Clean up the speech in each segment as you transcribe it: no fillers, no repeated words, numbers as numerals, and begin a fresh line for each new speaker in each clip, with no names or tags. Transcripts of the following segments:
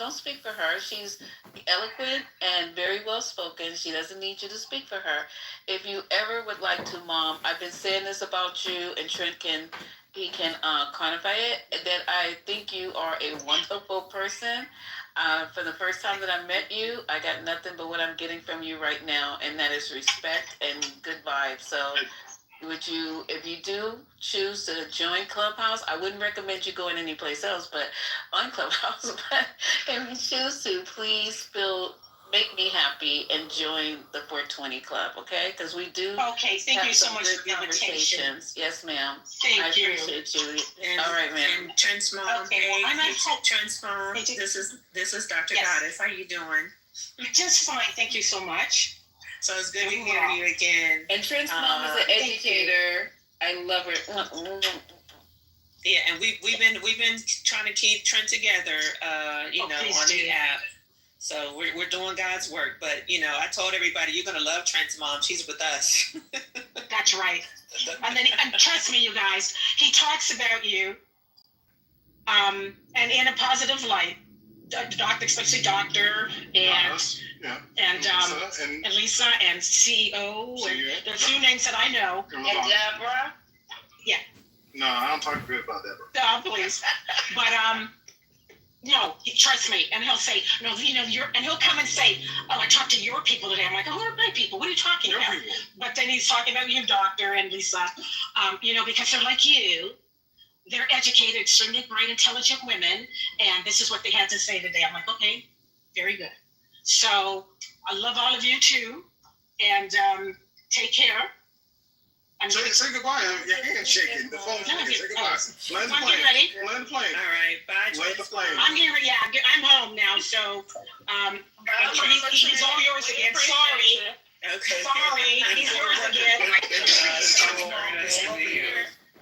don't speak for her. She's eloquent and very well spoken. She doesn't need you to speak for her. If you ever would like to, Mom, I've been saying this about you, and Trent can quantify it, that I think you are a wonderful person. For the first time that I met you, I got nothing but what I'm getting from you right now, and that is respect and good vibes. So would you, if you do choose to join Clubhouse, I wouldn't recommend you going anyplace else, but on Clubhouse. But if you choose to, please feel make me happy and join the 420 Club, okay? Because we do.
Okay, thank you so much for the invitation.
Yes, ma'am.
Thank you.
I appreciate you. All right, ma'am.
And Trent's mom.
Okay, well, I'm not
Trent's mom. This is Dr.
Yes.
Goddess. How you doing?
Just fine. Thank you so much.
So it's good to hear you again.
And Trent's mom is an educator. I love her.
Yeah, and we've been trying to keep Trent together, on the app. So we're doing God's work. But I told everybody you're gonna love Trent's mom. She's with us.
That's right. And trust me, you guys, he talks about you, and in a positive light. Doctor, especially Doctor, and Lisa, and CEO, and the few names that I know, and Deborah. Yeah.
No, I don't talk good about Deborah.
No, please. But no, trust me, and he'll say, no, and he'll come and say, oh, I talked to your people today. I'm like, oh, who are my people? What are you talking about? People. But then he's talking about you, Doctor, and Lisa, because they're like you. They're educated, extremely bright, intelligent women, and this is what they had to say today. I'm like, okay, very good. So I love all of you too, and take care.
Say goodbye. Your hand's shaking. The phone's shaking. Say goodbye. Land the plane. Land the plane.
All right, bye.
Land the plane.
I'm getting ready. Yeah, I'm home now. So he's all yours again. Sorry.
Okay.
Sorry, he's yours again.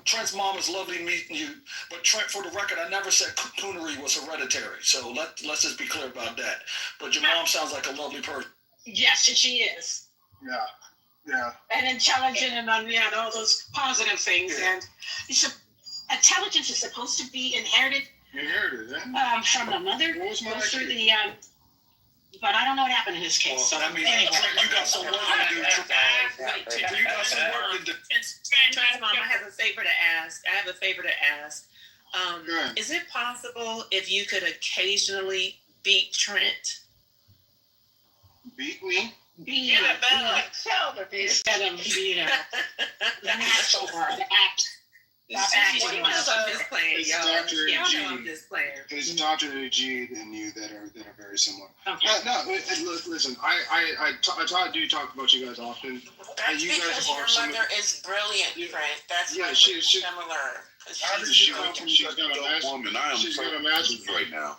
Trent's mom is lovely meeting you, but Trent, for the record, I never said cocoonery was hereditary, so let's just be clear about that. But your mom sounds like a lovely person.
Yes, and she is.
Yeah.
And intelligent and all those positive things. Yeah. And intelligence is supposed to be inherited. From the mother. Goes through the. But I don't know what happened in this case.
Well, so anyway. You got some work to do. You got some work to do.
Mom, I have a favor to ask. Is it possible if you could occasionally beat Trent?
Beat me?
Beat him. Instead of beat him. The act so hard. The act.
I'm just playing. There's Dr. A.G. and you that are very similar.
Okay.
Listen. I do talk about you guys often.
That's
you
because
guys
your mother is brilliant, Frank. That's why we're similar.
She's got a master's right now.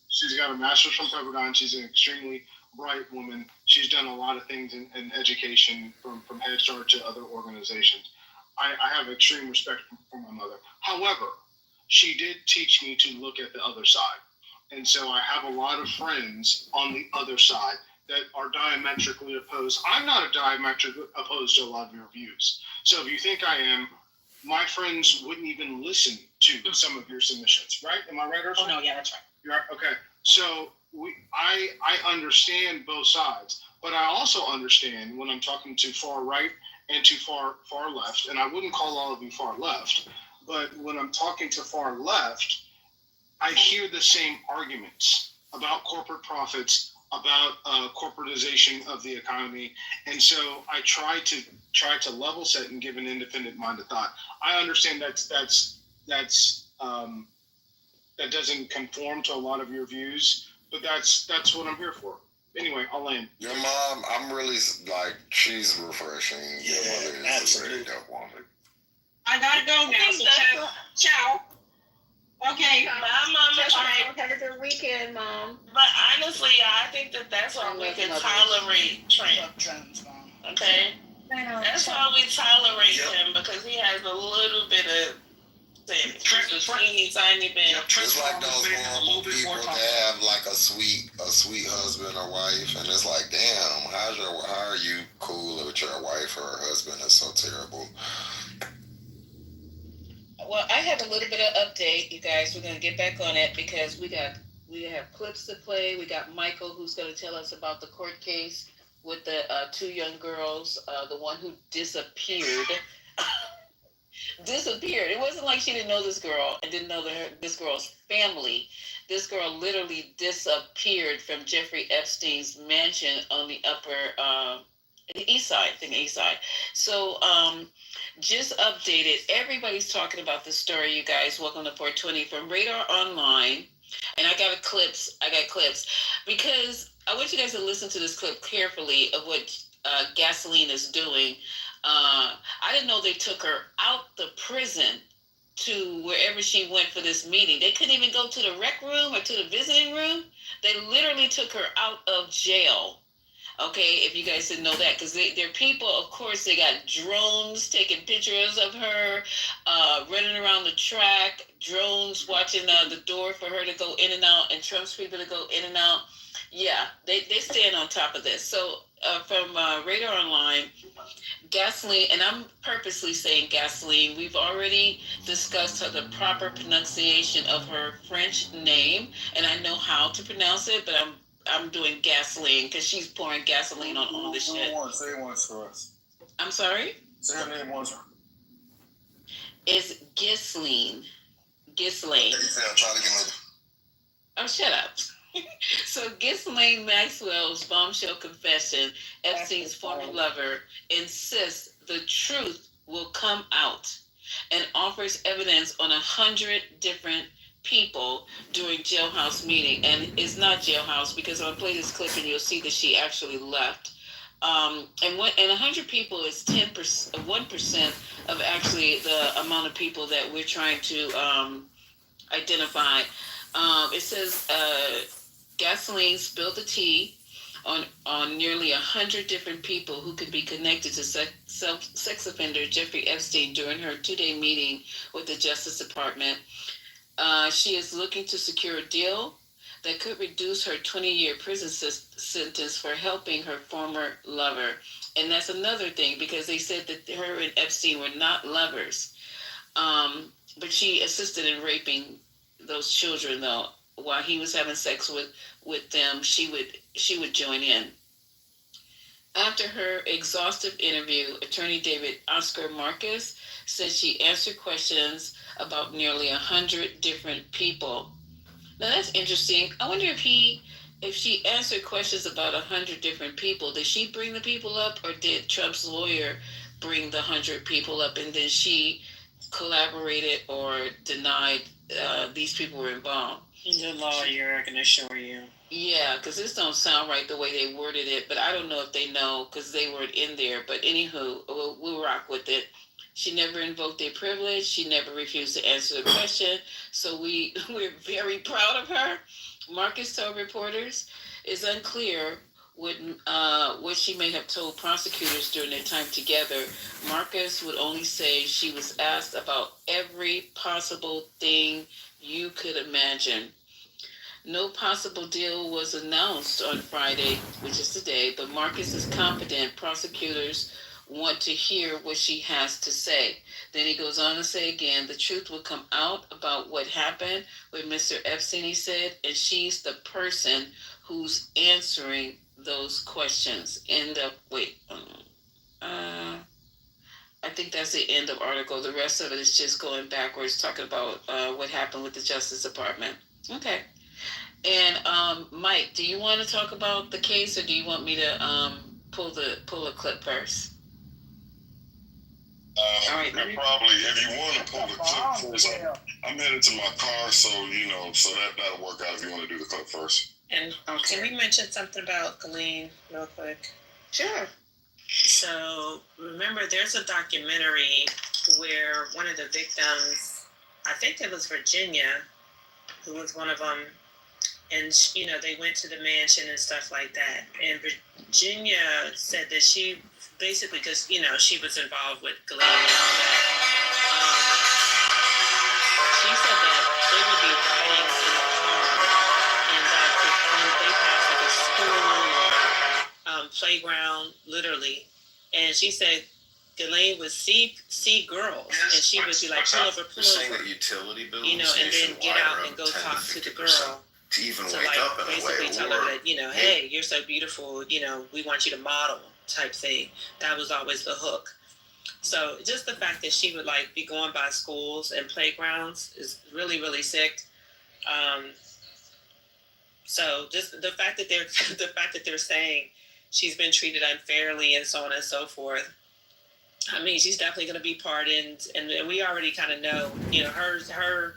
She's got a master's from Pepperdine. She's an extremely bright woman. She's done a lot of things in education from Head Start to other organizations. I have extreme respect for my mother. However, she did teach me to look at the other side. And so I have a lot of friends on the other side that are diametrically opposed. I'm not diametrically opposed to a lot of your views. So if you think I am, my friends wouldn't even listen to some of your submissions, right? Am I right, Ursula?
Oh, no, yeah, that's right.
You're right? Okay. So I understand both sides, but I also understand when I'm talking to far right and to far left, and I wouldn't call all of you far left, but when I'm talking to far left, I hear the same arguments about corporate profits, about corporatization of the economy, and so I try to level set and give an independent minded thought. I understand that doesn't conform to a lot of your views, but that's what I'm here for. Anyway, I'll land.
Your mom, I'm really she's refreshing.
Yeah,
your mother is a very dope woman.
I gotta go now, so ciao. Okay.
My mama have a good weekend, Mom. But honestly, I think that's why we can tolerate Trent. Okay? That's why we tolerate him, because he has a little bit of tiny bit.
It's like those horrible people that have like a sweet husband or wife, and it's like, damn, how are you cool with your wife or husband is so terrible?
Well, I have a little bit of update, you guys. We're gonna get back on it because we got We have clips to play. We got Michael, who's going to tell us about the court case with the two young girls. The one who disappeared. Disappeared. It wasn't like she didn't know this girl and didn't know this girl's family. This girl literally disappeared from Jeffrey Epstein's mansion on the the east side, I think east side. So, just updated. Everybody's talking about this story, you guys. Welcome to 420 from Radar Online. And I got clips. Because I want you guys to listen to this clip carefully of what Gasoline is doing. I didn't know they took her out the prison to wherever she went for this meeting. They couldn't even go to the rec room or to the visiting room. They literally took her out of jail. Okay, if you guys didn't know that, because they're people, of course, they got drones taking pictures of her, running around the track, drones watching the door for her to go in and out, and Trump's people to go in and out. Yeah, they stand on top of this. So from Radar Online, Gasoline, and I'm purposely saying Gasoline. We've already discussed the proper pronunciation of her French name, and I know how to pronounce it, but I'm doing Gasoline because she's pouring gasoline on all this shit.
Say it once for us.
I'm sorry?
Say her name once.
It's Ghislaine. Ghislaine. Oh, shut up. So Ghislaine Maxwell's bombshell confession, Epstein's former lover, insists the truth will come out and offers evidence on 100 different people during jailhouse meeting. And it's not jailhouse because I'm going to play this clip and you'll see that she actually left. And 100 people is 1% of actually the amount of people that we're trying to identify. It says Gasoline spilled the tea on nearly 100 different people who could be connected to sex offender Jeffrey Epstein during her 2-day meeting with the Justice Department. She is looking to secure a deal that could reduce her 20-year prison sentence for helping her former lover. And that's another thing, because they said that her and Epstein were not lovers. But she assisted in raping those children, though. While he was having sex with them, she would join in. After her exhaustive interview, attorney David Oscar Marcus said she answered questions about nearly 100 different people. Now that's interesting. I wonder if she answered questions about 100 different people, did she bring the people up, or did Trump's lawyer bring the 100 people up and then she collaborated or denied these people were involved?
The lawyer, I can assure you.
Yeah, because this don't sound right the way they worded it, but I don't know if they know because they weren't in there. But anywho, we'll rock with it. She never invoked their privilege. She never refused to answer the question. So we're very proud of her. Marcus told reporters it's unclear what she may have told prosecutors during their time together. Marcus would only say she was asked about every possible thing you could imagine. No possible deal was announced on Friday, which is today, but Marcus is confident prosecutors want to hear what she has to say. Then he goes on to say again, the truth will come out about what happened with Mr. Epstein, he said, and she's the person who's answering those questions. I think that's the end of article. The rest of it is just going backwards, talking about what happened with the Justice Department. Okay. And Mike, do you want to talk about the case, or do you want me to pull a clip first?
All right, probably, if you want to pull the clip first, I'm headed to my car, so that'll work out if you want to do the clip first.
And can we mention something about Colleen real quick?
Sure.
So remember, there's a documentary where one of the victims, I think it was Virginia, who was one of them, and they went to the mansion and stuff like that. And Virginia said that she basically, because she was involved with Glenn and all that. She said that they would be riding in the car, and that when they passed like a school playground, literally, and she said Ghislaine would see girls, and she would be like, pull over,
saying that utility bills,
and then get out and go talk to the girl.
to even
to
wake
like
up in a
basically
way,
tell her that, you know, hey, you're so beautiful, you know, we want you to model type thing. That was always the hook. So just the fact that she would like be going by schools and playgrounds is really, really sick. So just the fact that they're saying she's been treated unfairly and so on and so forth. I mean, she's definitely going to be pardoned, and we already kind of know, you know, her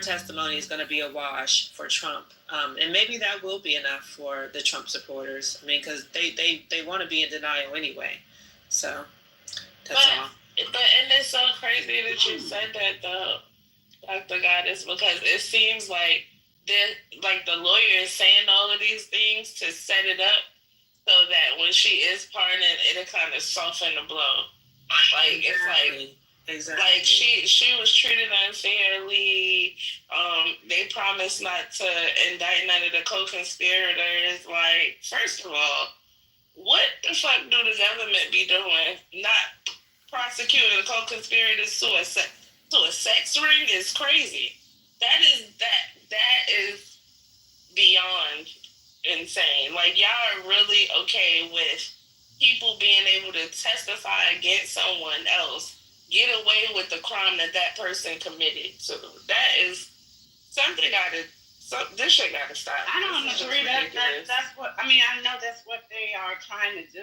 testimony is going to be a wash for Trump, and maybe that will be enough for the Trump supporters. I mean, because they want to be in denial anyway. So that's all.
But and it's so crazy that you said that though, Dr. Goddess, because it seems like the lawyer is saying all of these things to set it up so that when she is pardoned, it'll kind of soften the blow. Like exactly. It's like
exactly.
Like she was treated unfairly. They promised not to indict none of the co-conspirators. Like, first of all, what the fuck do the government be doing? Not prosecuting the co-conspirators to a sex ring is crazy. That is beyond insane. Like, y'all are really okay with people being able to testify against someone else, get away with the crime that person committed. So that is something this shit gotta stop.
I don't agree. That's what I mean. I know that's what they are trying to do,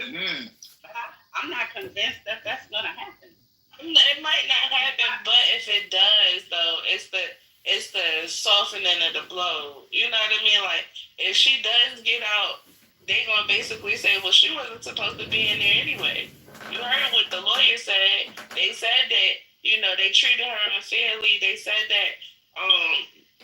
but I'm not convinced that that's gonna happen.
It might not happen, but if it does, though, it's the softening of the blow. You know what I mean? Like, if she does get out, they're going to basically say, well, she wasn't supposed to be in there anyway. You heard what the lawyer said. They said that, you know, they treated her unfairly. They said that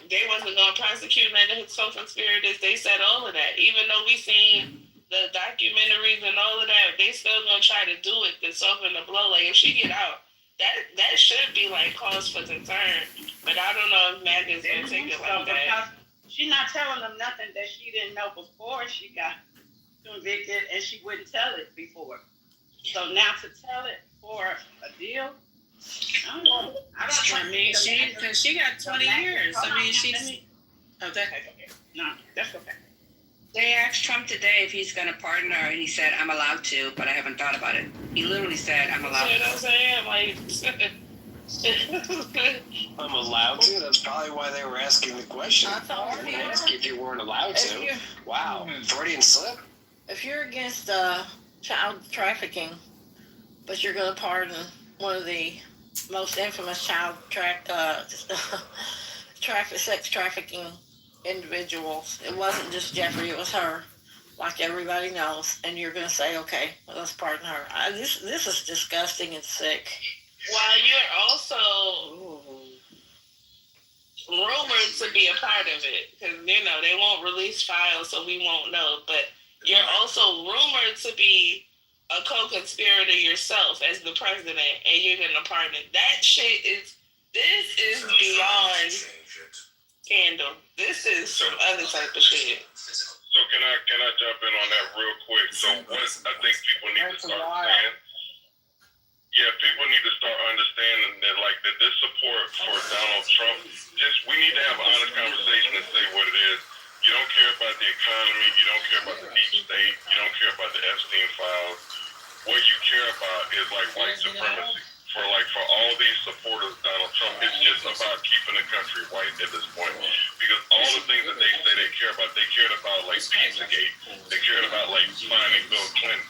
they wasn't going to prosecute none of his co-conspirators. They said all of that. Even though we seen the documentaries and all of that, they still going to try to do it to soften the blow. Like, if she get out, that should be, like, cause for concern. But I don't know if Maggie's going to take it like that.
She's not telling them nothing that she didn't know before she got convicted, and she wouldn't tell it before. So now to tell it for a deal, I don't know.
I mean, she got 20 years. I mean, she's... Okay.
No, that's okay.
They asked Trump today if he's going to pardon her, and he said, I'm allowed to, but I haven't thought about it. He literally said, I'm allowed to.
You know what I'm saying? Like...
I'm allowed to? That's probably why they were asking the question. Ask if you weren't allowed to. Wow. Freudian slip?
If you're against child trafficking, but you're going to pardon one of the most infamous sex trafficking individuals, it wasn't just Jeffrey, it was her, like everybody knows, and you're going to say, okay, well, let's pardon her. This is disgusting and sick.
While you're also rumored to be a part of it, because, you know, they won't release files, so we won't know, but you're also rumored to be a co-conspirator yourself as the president, and you're going to pardon. That shit this is beyond scandal. This is some other type of shit.
So can I jump in on that real quick? So what I think people need to start saying, people need to start understanding that, like, that this support for Donald Trump, we need to have an honest conversation and say what it is. You don't care about the economy. You don't care about the deep state. You don't care about the Epstein files. What you care about is, like, white supremacy. For all these supporters of Donald Trump, it's just about keeping the country white at this point. Because all the things that they say they care about, they cared about, like, Pizzagate. They cared about, like, finding Bill Clinton.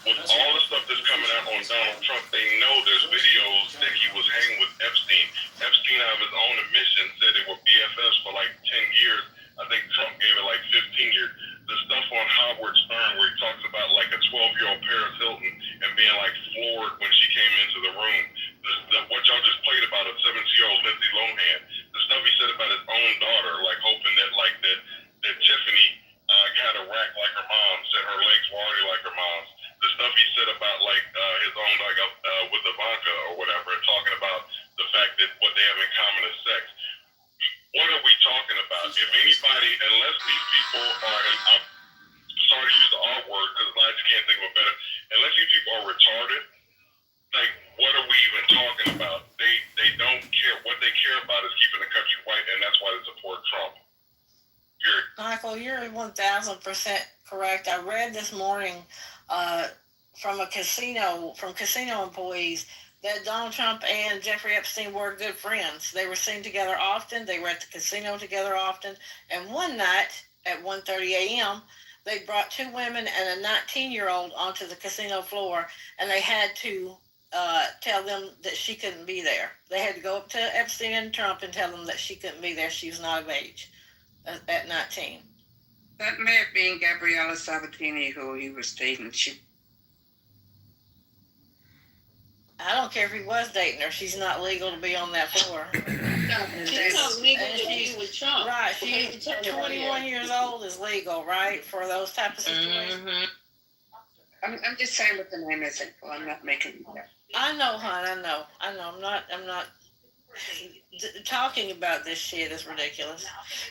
With all the stuff that's coming out on Donald Trump, they know there's videos that he was hanging with Epstein. Epstein, out of his own admission, said they were BFFs for like 10 years. I think Trump gave it like 15 years. The stuff on Howard Stern where he talks about like a 12-year-old Paris Hilton and being like floored when she came into the room. What y'all just played about a 17-year-old Lindsay Lohan. The stuff he said about his own daughter, like hoping that that Tiffany had a rack like her mom, said her legs were already like her mom's. The stuff he said about like his own with Ivanka or whatever, talking about the fact that what they have in common is sex. What are we talking about? If anybody, unless these people are, and I'm sorry to use the R word because I just can't think of a better, unless these people are retarded, like, what are we even talking about? They don't care. What they care about is keeping the country white, and that's why they support Trump.
Michael, you're 1,000% correct. I read this morning from casino employees that Donald Trump and Jeffrey Epstein were good friends. They were seen together often. They were at the casino together often. And one night at 1:30 a.m., they brought two women and a 19-year-old onto the casino floor, and they had to tell them that she couldn't be there. They had to go up to Epstein and Trump and tell them that she couldn't be there. She was not of age at 19.
That may have been Gabriella Sabatini, who he was dating.
I don't care if he was dating her. She's not legal to be on that floor.
She's not legal to be with Trump.
Right. She's 21 years old is legal, right, for those type of situations.
I'm just saying what the name is. I'm not making that.
I know, hon. I know. I'm not. Talking about this shit is ridiculous.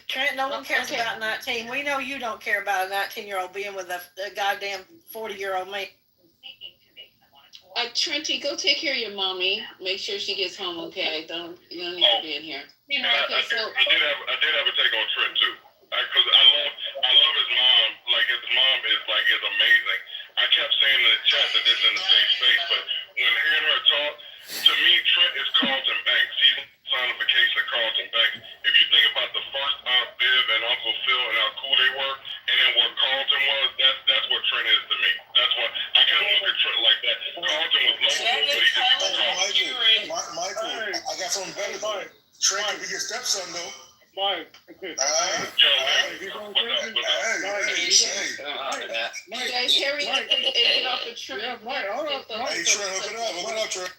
Trent, no one cares about 19. We know you don't care about a 19-year-old being with a goddamn 40-year-old mate.
Trenty, go take care of your mommy. Make sure she gets home okay. You don't need to be in here.
I did have a take on Trent too, because I love his mom. Like his mom is amazing. I kept saying in the chat that this is in the safe space, but when hearing her talk, to me, Trent is Carlton Banks. He's personification of Carlton Banks. If you think about the first Aunt Viv and Uncle Phil and how cool they were, and then what Carlton was, that's what Trent is to me. That's what I kind of look at Trent like that. Carlton was local, but he just
Michael, I got something better for you. Trent could be your stepson, though.
Mike.
Yo, man.
You guys hurry up and get off the Trent.
Yeah, Mike, hold up.
Hey, Trent, hook it up, Trent.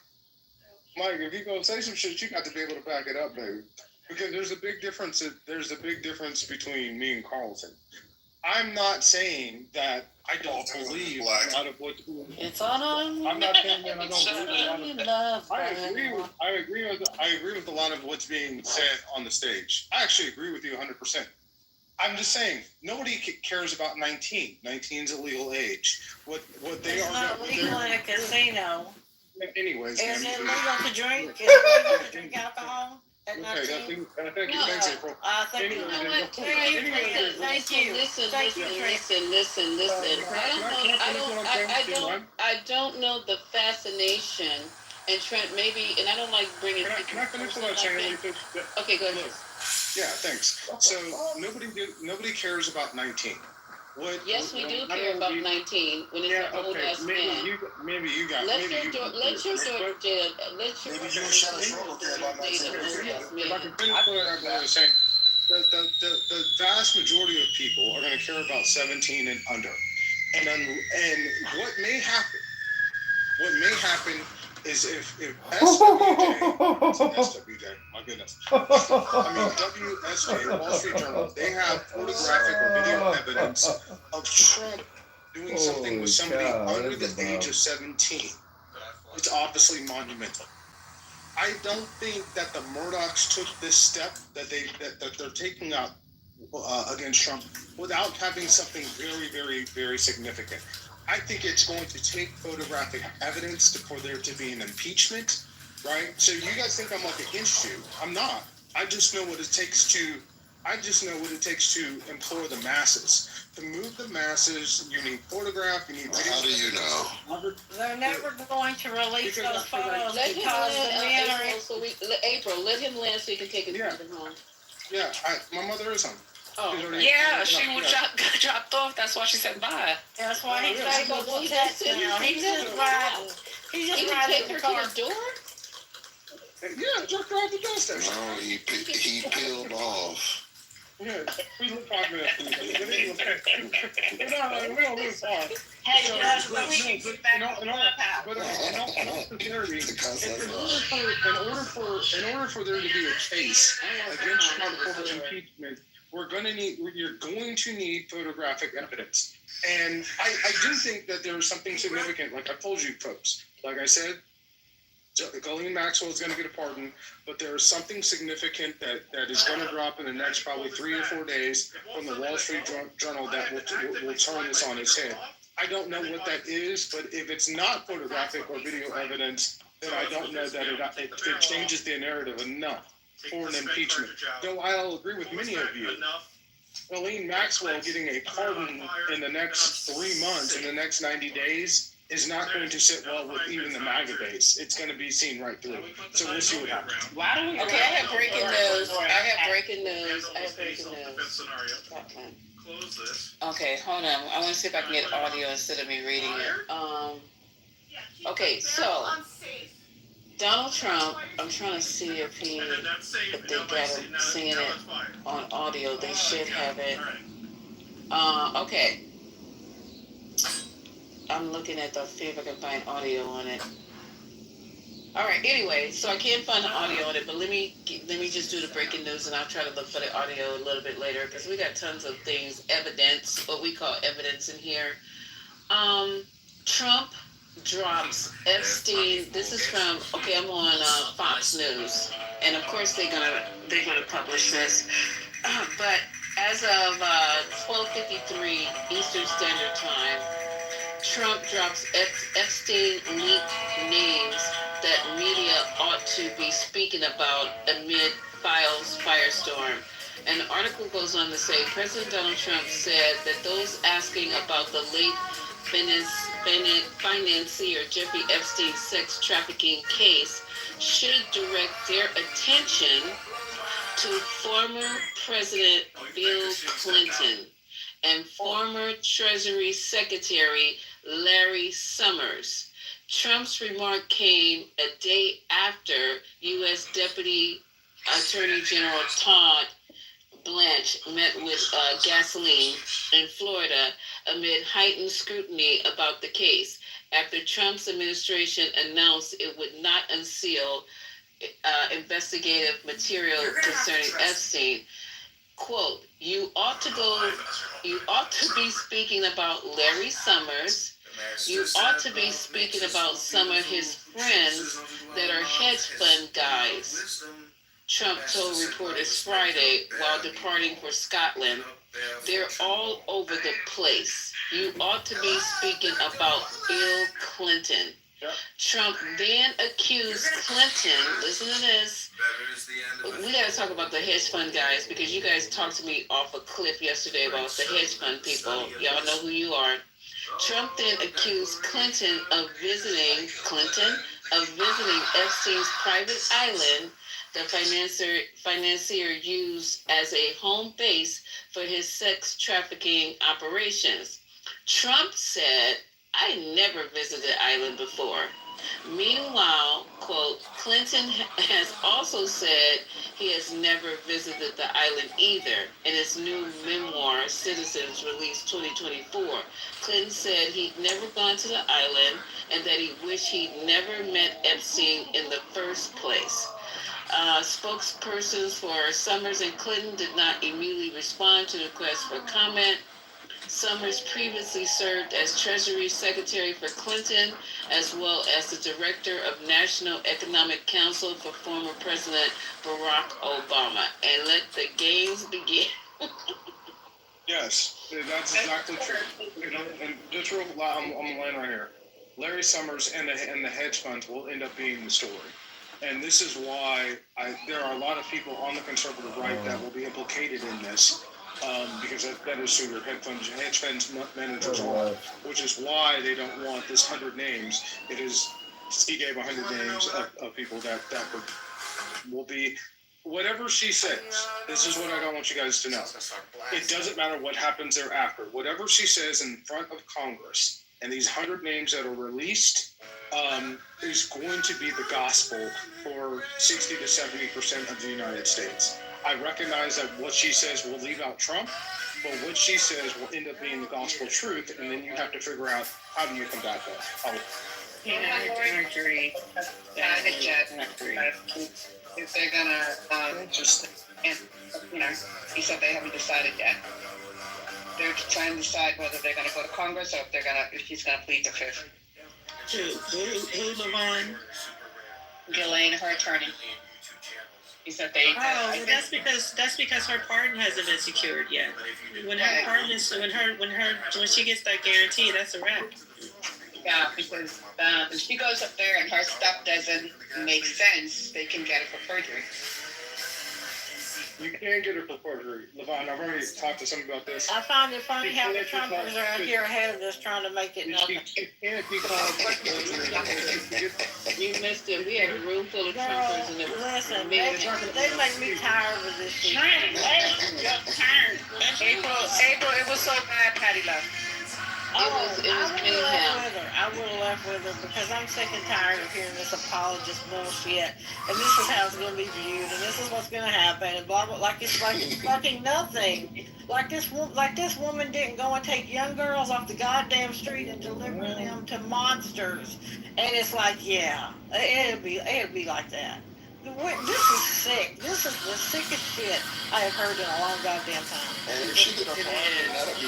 Mike, if you gonna say some shit, you got to be able to back it up, baby. Because there's a big difference. There's a big difference between me and Carlton. I'm not saying that I don't believe a lot of what's going on.
It's on.
I'm not saying that I don't believe a lot of. I agree with a lot of what's being said on the stage. I actually agree with you 100%. I'm just saying nobody cares about 19. 19 is a legal age. What they
it's
are
not legal in a casino.
Anyways,
is it legal to drink? Is it legal to drink alcohol at 19?
Okay, thanks, April.
Thank you. Thank you.
Listen. I don't know the fascination. And Trent, maybe, and I don't like bringing.
Can I finish what I'm saying?
Okay, go ahead.
Yeah, thanks. So nobody cares about 19.
Yes, we do care about 19 when it's an old ass man.
Maybe you got.
Let your Georgia.
If I can finish what I was saying, the vast majority of people are going to care about 17 and under, and what may happen is if SWJ, my goodness, WSJ, Wall Street Journal, they have photographic or video evidence of Trump doing something with somebody under the age of 17. It's obviously monumental. I don't think that the Murdochs took this step that they're taking out against Trump without having something very, very, very significant. I think it's going to take photographic evidence for there to be an impeachment, right? So you guys think I'm like against you. I'm not. I just know what it takes to implore the masses. To move the masses, you need photograph, you need video.
How do you know?
They're never going to release those photos
Let him
because the men are...
April, let him land so he can take his mother home.
Yeah, my mother is home.
Oh.
Yeah, she got dropped off. That's why she said bye.
That's why he's got to go to text now. He just riding the car.
To the door?
Yeah, jerked her off the doorstep.
No, he peeled off.
Yeah, we look 5 minutes. We don't lose far. In order for there to be a case against Trump for impeachment, you're going to need photographic evidence. And I do think that there is something significant, like I told you folks. Like I said, Ghislaine Maxwell is going to get a pardon, but there is something significant that is going to drop in the next probably 3 or 4 days from the Wall Street Journal that will turn this on its head. I don't know what that is, but if it's not photographic or video evidence, then I don't know that it changes the narrative enough for an impeachment. Though I'll agree with many of you Ghislaine Maxwell getting a pardon in the next 3 months, in the next 90 days, is not going to sit well with even the MAGA base. It's going to be seen right through. So we'll see what happens.
Why do we?
Okay, I have breaking news. I have breaking news.
Close this.
Okay, hold on. I want to see if I can get audio instead of me reading it. Okay, so Donald Trump, I'm trying to see if they got him singing it on audio. They should have it. Okay. I'm looking at the see if I can find audio on it. All right. Anyway, so I can't find the audio on it, but let me just do the breaking news, and I'll try to look for the audio a little bit later because we got tons of things, evidence, what we call evidence in here. Trump drops Epstein. This is from I'm on Fox News, and of course they're gonna publish this. But as of 12:53 Eastern Standard Time, Trump drops Epstein leaked names that media ought to be speaking about amid firestorm. And the article goes on to say President Donald Trump said that those asking about the late financier Jeffrey Epstein's sex trafficking case should direct their attention to former President Bill Clinton and former Treasury Secretary Larry Summers. Trump's remark came a day after U.S. Deputy Attorney General Todd Blanche met with Gasoline in Florida amid heightened scrutiny about the case after Trump's administration announced it would not unseal investigative material concerning Epstein. Quote, you ought to be speaking about Larry Summers. You ought to be speaking about some of his friends that are hedge fund guys, Trump told reporters Friday while departing for Scotland. They're all over the place. You ought to be speaking about Bill Clinton. Yep. Trump then accused Clinton, listen to this, we got to talk about the hedge fund guys because you guys talked to me off a cliff yesterday about the hedge fund people. Y'all know who you are. Trump then accused Clinton of visiting Epstein's private island the financier used as a home base for his sex trafficking operations. Trump said, I never visited the island before. Meanwhile, quote, Clinton has also said he has never visited the island either. In his new memoir, Citizens, released 2024, Clinton said he'd never gone to the island and that he wished he'd never met Epstein in the first place. Spokespersons for Summers and Clinton did not immediately respond to the request for comment. Summers previously served as Treasury Secretary for Clinton, as well as the Director of National Economic Council for former President Barack Obama. And let the games begin.
Yes, that's exactly true. And just real, I'm laying right here. Larry Summers and the hedge funds will end up being the story. And this is why there are a lot of people on the conservative right that will be implicated in this. Because that is who your hedge funds managers are, which is why they don't want this 100 names. He gave 100 names of people that will be, whatever she says, this is what I want you guys to know. It doesn't matter what happens thereafter. Whatever she says in front of Congress, and these 100 names that are released, is going to be the gospel for 60 to 70% of the United States. I recognize that what she says will leave out Trump, but what she says will end up being the gospel truth, and then you have to figure out how do you combat that.
I agree. If they're gonna he said they haven't decided yet. They're trying to decide whether they're gonna go to Congress or if she's gonna plead the fifth.
Who, Lavon?
Ghislaine, her attorney. He said they.
Well, that's because her pardon hasn't been secured yet. When her pardon is when she gets that guarantee, that's a wrap.
Yeah, because if she goes up there and her stuff doesn't make sense, they can get it for perjury.
You can't get her for perjury. Levon, I've already talked to somebody about this.
I find it funny how the Trumpers are out here ahead of us trying to make it nothing.
She can't be called for perjury.
You missed it. We had a room full of Trumpers, and it was
Listen,
amazing.
they make me tired of this shit.
April, it was so bad Patty left.
It was mayhem.
I would have left with her because I'm sick and tired of hearing this apologist bullshit. And this is how it's going to be viewed, and this is what's going to happen, and blah blah. Like it's fucking nothing. Like this woman didn't go and take young girls off the goddamn street and deliver them to monsters. And it's like, yeah, it'll be like that. This is sick. This is the sickest shit I have heard in a long goddamn time.
And if she get a pardon, that'll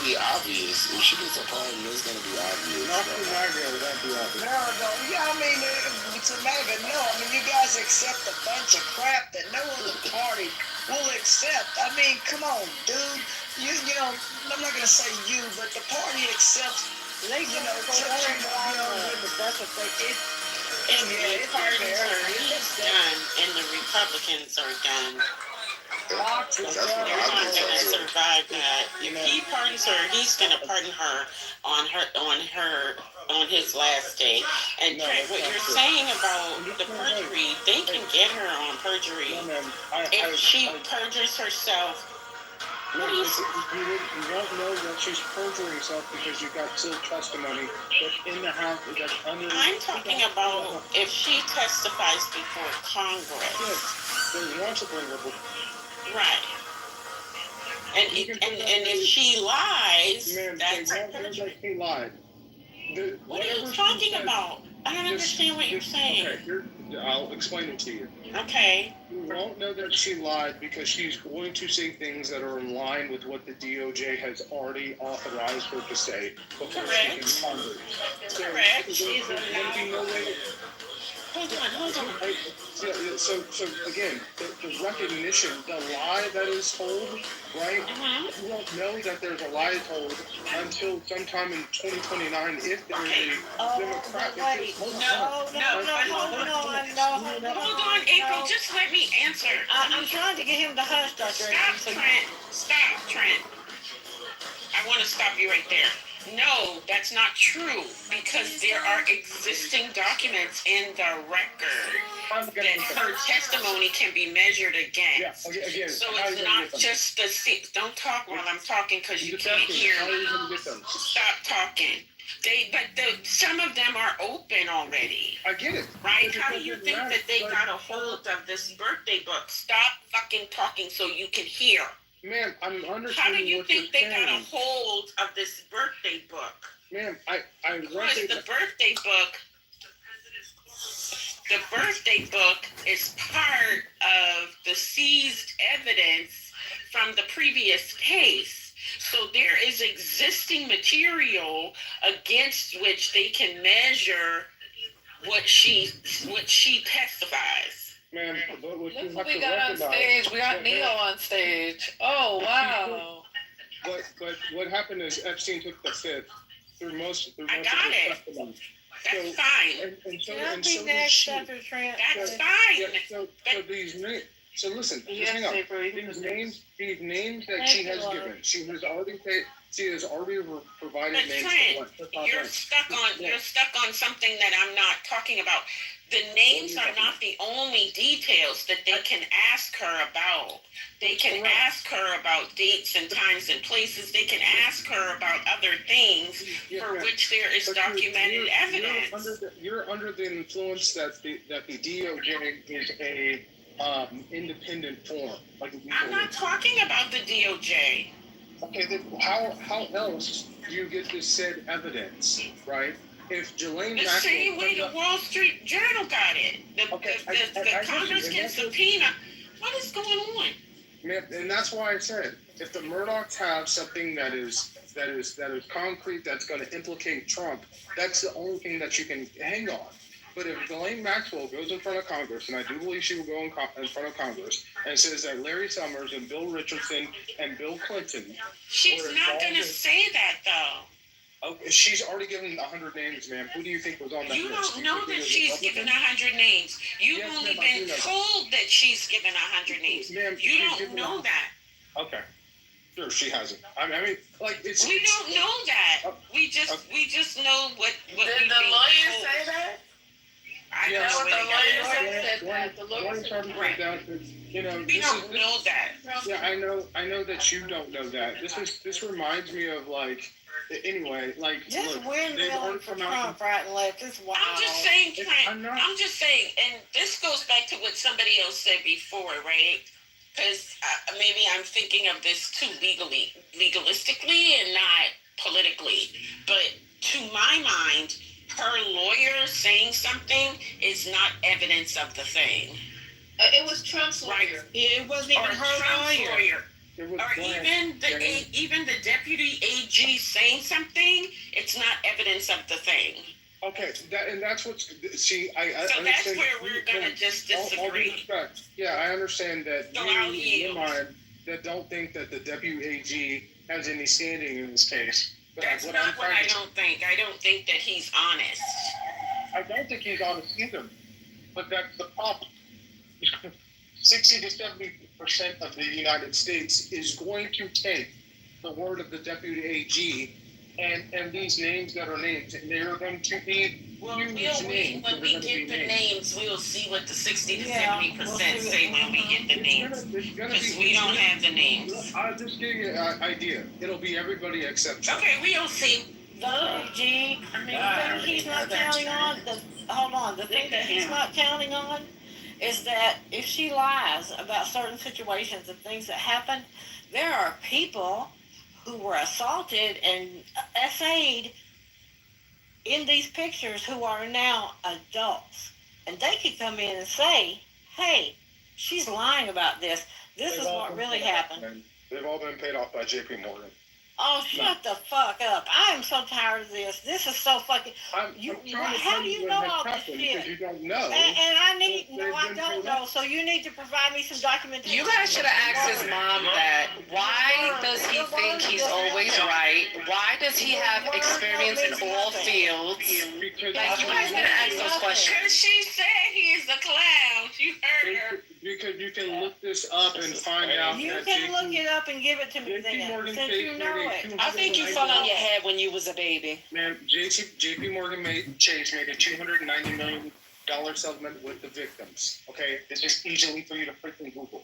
be obvious. If she gets a pardon, it's gonna be obvious.
Not for my girl, that'll be obvious.
No. Yeah, I mean, it's a matter. No, I mean, you guys accept a bunch of crap that no other party will accept. I mean, come on, dude. You know, I'm not gonna say you, but the party accepts.
They
You know,
go that's what they.
And the parties are he's done, and the Republicans are done. They're not gonna survive that. If he pardons her, he's gonna pardon her on his last day. And what you're saying about the perjury, they can get her on perjury. If she perjures herself.
You won't know that she's perjuring herself because you got sealed testimony that's in the house. That's under.
I'm talking about if she testifies before Congress.
Yes, they want to bring her before.
Right. And if she lies, that's her perjury.
She lied.
What are you talking about? I don't understand what you're saying.
Okay, I'll explain it to you.
Okay.
You won't know that she lied because she's going to say things that are in line with what the DOJ has already authorized her to say before she can Congress.
Correct.
There's going to be no way.
Hold on.
So again, the recognition, the lie that is told, right? You won't know that there's a lie told until sometime in 2029 if there is a Democratic.
Hold on, April. Just let me answer.
I'm trying to get him to hush, Dr.
Stop, Trent. I want to stop you right there. No, that's not true because there are existing documents in the record that her testimony can be measured against.
Yeah, again,
so it's not just the don't talk while I'm talking because you can't hear me. Stop talking. Some of them are open already.
I get it.
Right? How do you think that they got a hold of this birthday book? Stop fucking talking so you can hear.
Ma'am, I'm understanding.
How do you think they got a hold of this birthday book?
Ma'am, I
because the birthday book is part of the seized evidence from the previous case. So there is existing material against which they can measure what she testifies.
Man,
look what we got on stage. We got Neil on stage. Oh, wow.
But what happened is Epstein took the fifth through most of the
testimony. That's fine.
And so did she.
That's fine.
These names. So listen, just hang on. These names that she has given, she has already provided names.
You're stuck on something that I'm not talking about. The names are not the only details that they can ask her about. They can ask her about dates and times and places. They can ask her about other things for which there is documented evidence.
You're under the influence that the DOJ is a independent form.
I'm not talking about the DOJ.
Okay, then how else do you get this said evidence, right? If Ghislaine
the same way the Wall Street Journal got it, the Congress can subpoena. What is going on?
And that's why I said if the Murdochs have something that is concrete that's going to implicate Trump, that's the only thing that you can hang on. But if Ghislaine Maxwell goes in front of Congress, and I do believe she will go in front of Congress, and says that Larry Summers and Bill Richardson and Bill Clinton,
she's not going to say that though.
Oh, she's already given 100 names, ma'am. Who do you think was on that
You
list?
don't know that she's given 100 names. You've
Yes,
only
ma'am, I
been
do know
told that she's given 100 names.
Ma'am,
You
she's
don't
given
know that.
Okay. Sure, she hasn't. I mean, like it's.
We don't know that. We just know what
Did
we
the
think
lawyer
told.
say that?
I
Yeah,
know
That's what the
what
lawyer
it
said that. The lawyer said
Right.
You know,
We don't know that.
Yeah, I know that you don't know that. This reminds me of like. Anyway, like
Just
look,
windmilling for Trump right and left. It's wild.
I'm just saying, Trent.
I'm not-
I'm just saying, and this goes back to what somebody else said before, right? Because maybe I'm thinking of this too legalistically, and not politically. But to my mind, her lawyer saying something is not evidence of the thing.
It was Trump's lawyer.
It wasn't even her
Trump's
lawyer.
It was
Or
Brian.
even the deputy AG saying something, it's not evidence of the thing.
Okay, that's what's. See, I
So
understand.
that's where we're gonna just
All due
disagree.
respect. Yeah, I understand that
So
you,
I'll
in your
yield.
mind, that don't think that the deputy AG has any standing in this case. But
That's
what
not
I'm
what
trying
I
to-
don't think. I don't think that he's honest.
I don't think he's honest either. But that's the problem. 60 to 70% of the United States is going to take the word of the deputy AG and these names that are named, and they are going to be
Well,
huge
when
names. that are
we
gonna
get
be
the
named.
names, we'll see what the 60 to
Yeah,
70%
we'll see.
say when we get the names.
It's gonna
Because
be.
we don't have the names.
I'll just give you an idea. It'll be everybody except Trump.
Okay, we'll see.
The AG, the thing he's not counting on, the thing that he's not counting on is that if she lies about certain situations and things that happen, there are people who were assaulted and essayed in these pictures who are now adults. And they could come in and say, hey, she's lying about this. This is what really happened.
They've all been paid off by JP Morgan.
Oh, shut the fuck up. I am so tired of this. This is so fucking...
I'm trying to
how
tell
do you
what
know
has
all this
happened
shit?
because you don't know.
And I need... No,
They've
I
been
don't
paid
know.
off.
So you need to provide me some documentation.
You guys should have asked his mom that. Why does he think he's always right? Why does he have experience in all fields?
Because
Like, you guys gotta ask those questions.
Because she said he is a clown. You heard her.
Because you can look this up and find out
You
that
can
JP
look it up and give it to me
JP
then,
Morgan
since
paid
you know it.
I think you fell on your head when you was a baby.
Man, JP Morgan Chase made a $290 million settlement with the victims. Okay, this is easily for you to freaking Google,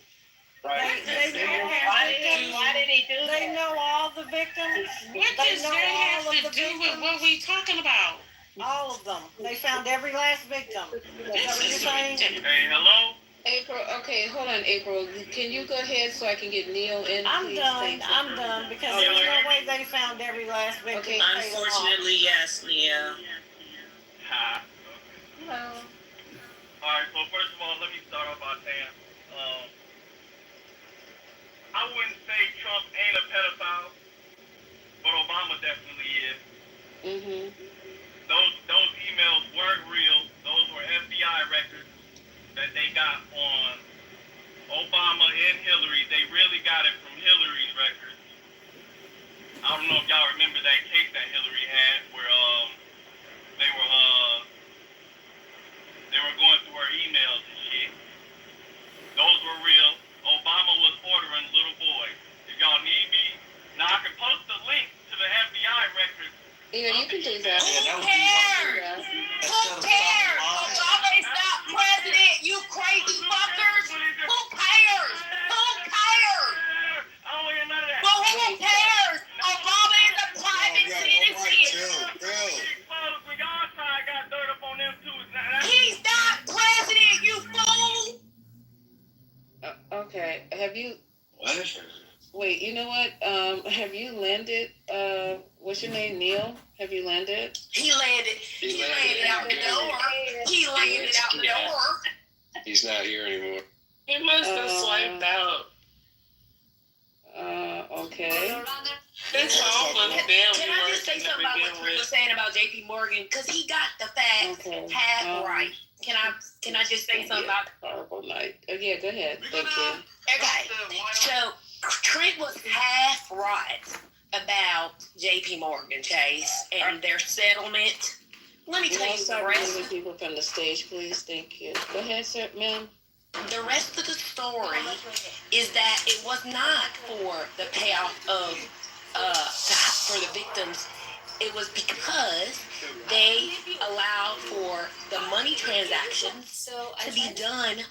right?
They know
Why did he do
They
that?
know all the victims.
What
They
does
know
that
all of
have
the
to do with
victims.
what we talking about?
All of them. They found every last victim. Is that what you're saying?
Hey, hello?
April, okay, hold on, April. Can you go ahead so I can get Neil in?
I'm
please?
done.
Thank you.
I'm done because there's no way they found every last victim.
Okay.
and paid them off.
Unfortunately, yes, Nia.
Hi.
Hello.
Alright, so first of all, let me start off by saying, I wouldn't say Trump ain't a pedophile, but Obama definitely is.
Mm-hmm.
Those emails weren't real. Those were FBI records that they got on Obama and Hillary. They really got it from Hillary's records. I don't know if y'all remember that case that Hillary had where they were going through her emails and shit. Those were real. Obama was ordering little boys. If y'all need me, now I can post the link to the FBI records.
Yeah, you can do that.
Who cares? Who cares? Obama is not president, you crazy fuckers. Who cares? Who cares?
I don't hear none of that.
But who cares? Obama is a private citizen.
When y'all side got dirt up on them too,
He's not president, you fool.
Okay, have you...
What?
Wait, you know what? Have you landed, what's your name, Neil? Have you landed?
He landed out the door. He landed out the door.
He's not here anymore.
He must have swiped out.
Okay.
It's all for them.
Can I just say something about what Trent was saying about JP Morgan? Because he got the facts
Okay.
half right. Can I just say something about
Horrible night. Yeah, go ahead. Thank you.
Okay. So Trent was half right. about J.P. Morgan Chase and their settlement. Let me tell you the rest.
People from the stage, please. Thank you. Go ahead, sir, ma'am.
The rest of the story is that it was not for the payoff of for the victims. It was because they allowed for the money transactions to be done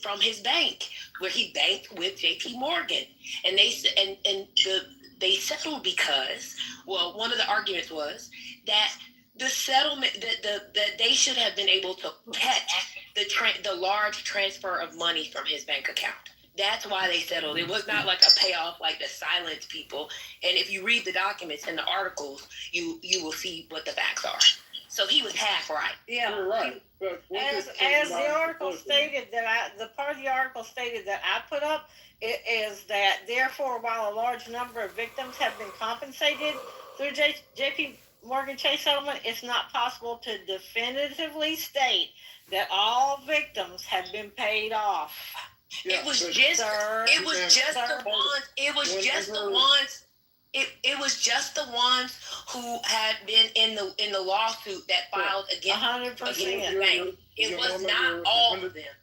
from his bank, where he banked with J.P. Morgan, and they settled because, well, one of the arguments was that the settlement that they should have been able to catch the large transfer of money from his bank account. That's why they settled. It was not like a payoff like the silent people. And if you read the documents and the articles, you will see what the facts are. So he was half right.
Yeah.
You're right. But
As the article stated the part of the article stated that I put up, it is that therefore, while a large number of victims have been compensated through J.P. Morgan Chase settlement, it's not possible to definitively state that all victims have been paid off.
Yeah,
it was just the ones who had been in the lawsuit that filed against
100%.
bank. It was not all of them.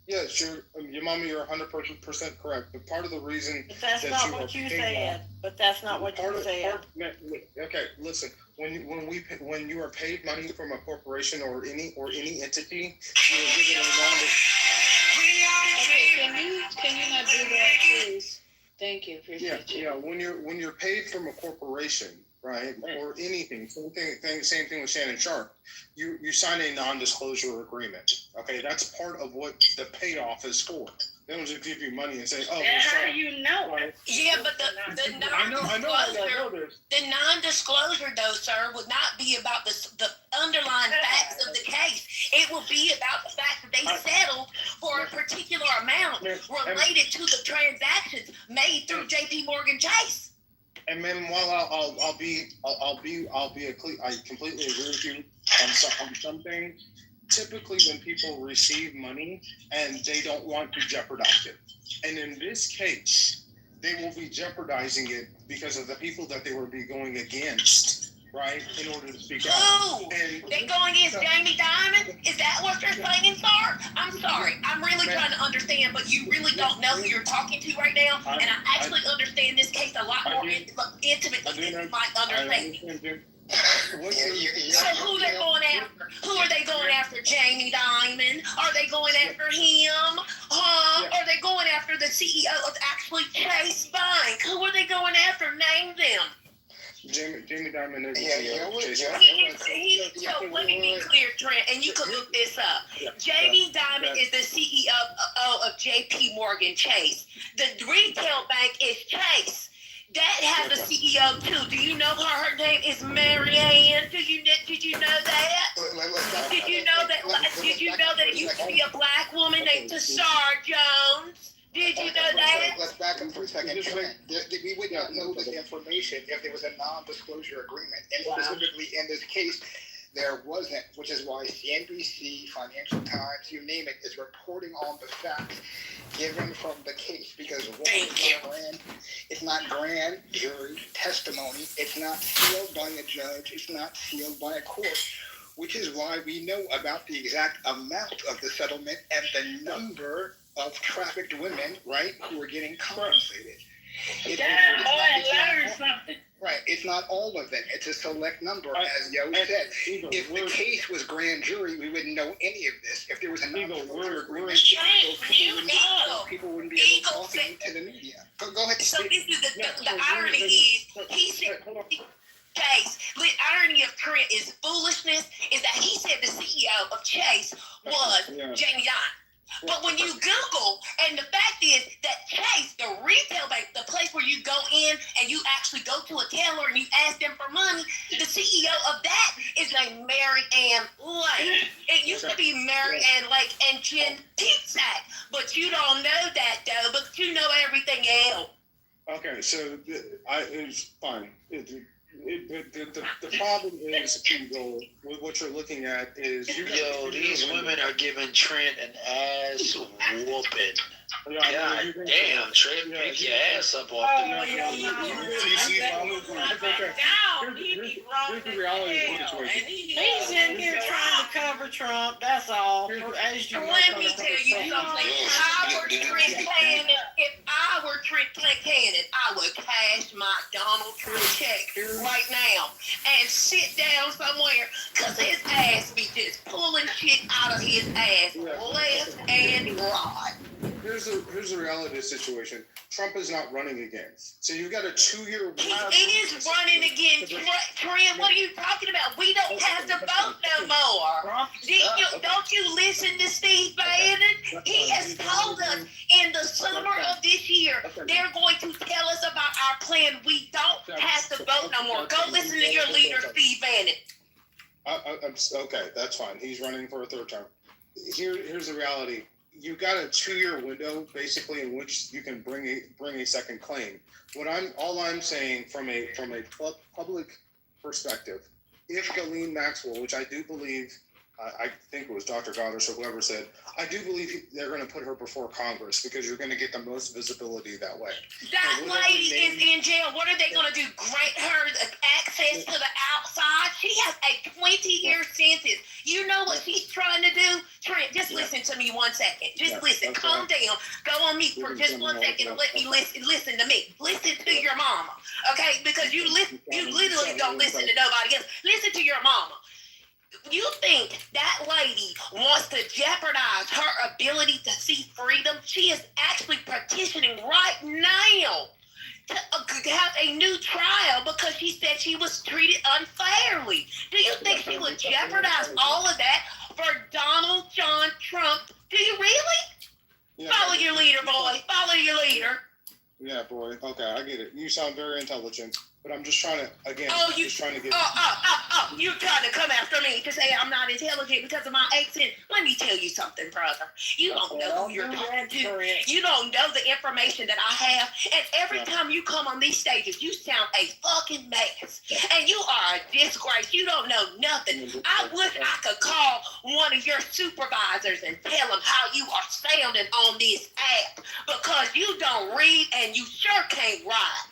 Yes, your mama, you're 100% correct. But part of the reason
but that's not what you said. But that's not what you said.
Okay, listen. When you are paid money from a corporation or any entity, you are given a
Can you not do that, please? Thank you. Appreciate you.
Yeah. When you're paid from a corporation, right, or anything, same thing with Shannon Sharp. You sign a non-disclosure agreement. Okay, that's part of what the payoff is for. They don't just give you money and say, "Oh."
How do you know?
Yeah, but the non-disclosure, though, sir, would not be about the underlying facts of the case. It will be about the fact that they settled for a particular amount related to the transactions made through J.P. Morgan Chase.
And then while I completely agree with you on some things. Typically, when people receive money and they don't want to jeopardize it, and in this case, they will be jeopardizing it because of the people that they will be going against, right? In order to speak out.
They going against Jamie Dimon? Is that what they're saying, sir? I'm sorry. I'm really trying to understand, but you really don't know who you're talking to right now, and I actually understand this case a lot more intimately than you might understand. So who they going after? Who are they going after? Jamie Dimon? Are they going after him? Are they going after the CEO of actually Chase Bank? Who are they going after? Name them.
Jamie Dimon is
so let me be clear, Trent, and you can look this up. Jamie Dimon is the CEO of J.P. Morgan Chase. The retail bank is Chase. That has a CEO too. Do you know her name is Marianne? Did you know that? Did you know that it used to be a black woman named Tashar Jones? Did you know that?
Let's back up for a second. We would not know this information if there was a non-disclosure agreement. And specifically in this case, there wasn't, which is why CNBC, Financial Times, you name it, is reporting on the facts given from the case. Because it's not grand jury testimony. It's not sealed by a judge. It's not sealed by a court. Which is why we know about the exact amount of the settlement and the number of trafficked women, right, who are getting compensated. Right, it's not all of them. It's a select number, as Yo said. If the case was grand jury, we wouldn't know any of this. If there was a non-disclosure agreement, people wouldn't be able to talk to the media. Go ahead.
So this is the irony is, he said, Chase, the irony of Trent is foolishness, is that he said the CEO of Chase was Jamie Dimon. But when you Google, and the fact is that Chase, the retail bank, the place where you go in and you actually go to a teller and you ask them for money, the CEO of that is named Mary Ann Lake. It used to be Mary Ann Lake and Jen Pizak, but you don't know that though, but you know everything else.
Okay, so it's fine. The problem is, Eagle, with what you're looking at is
these women are giving Trent an ass whooping. God damn, Trent, pick your ass up off the
Here's the reality of the situation.
He's in here trying to cover Trump. That's all. As you know,
Let me tell you something. If I were Trent Cannon, I would cash my Donald Trump check right now and sit down somewhere because his ass be just pulling shit out of his ass left and right.
Here's the reality of the situation. Trump is not running again. So you've got a 2-year.
He is running again. Trent, what are you talking about? We don't have to vote no more. Don't you listen to Steve Bannon? He has told us in the summer of this year, they're going to tell us about our plan. We don't have to vote no more. Go listen to your leader, Steve Bannon.
Okay, that's fine. He's running for a third term. Here's the reality. You've got a 2-year window basically in which you can bring a second claim. All I'm saying from a public perspective, if Ghislaine Maxwell, which I do believe, I think it was Dr. Goddard or whoever said, I do believe they're going to put her before Congress because you're going to get the most visibility that way.
That lady is in jail. What are they going to do? Grant her access to the outside? She has a 20-year sentence. You know what she's trying to do? Trent, just listen to me 1 second. Just listen. Calm down. Go on mute for just 1 second and let me listen to me. Listen to your mama, okay? Because you literally don't listen to nobody else. Listen to your mama. You think that lady wants to jeopardize her ability to see freedom? She is actually petitioning right now to have a new trial because she said she was treated unfairly. Do you think she would jeopardize all of that for Donald John Trump? Do you really? Follow your leader, boy. Follow your leader.
Yeah, boy. Okay, I get it. You sound very intelligent. But I'm just trying to, again, you're trying to
come after me to say I'm not intelligent because of my accent. Let me tell you something, brother. You don't know who you're talking to. You don't know the information that I have. And every time you come on these stages, you sound a fucking mess. And you are a disgrace. You don't know nothing. I wish I could call one of your supervisors and tell them how you are sounding on this app because you don't read and you sure can't write.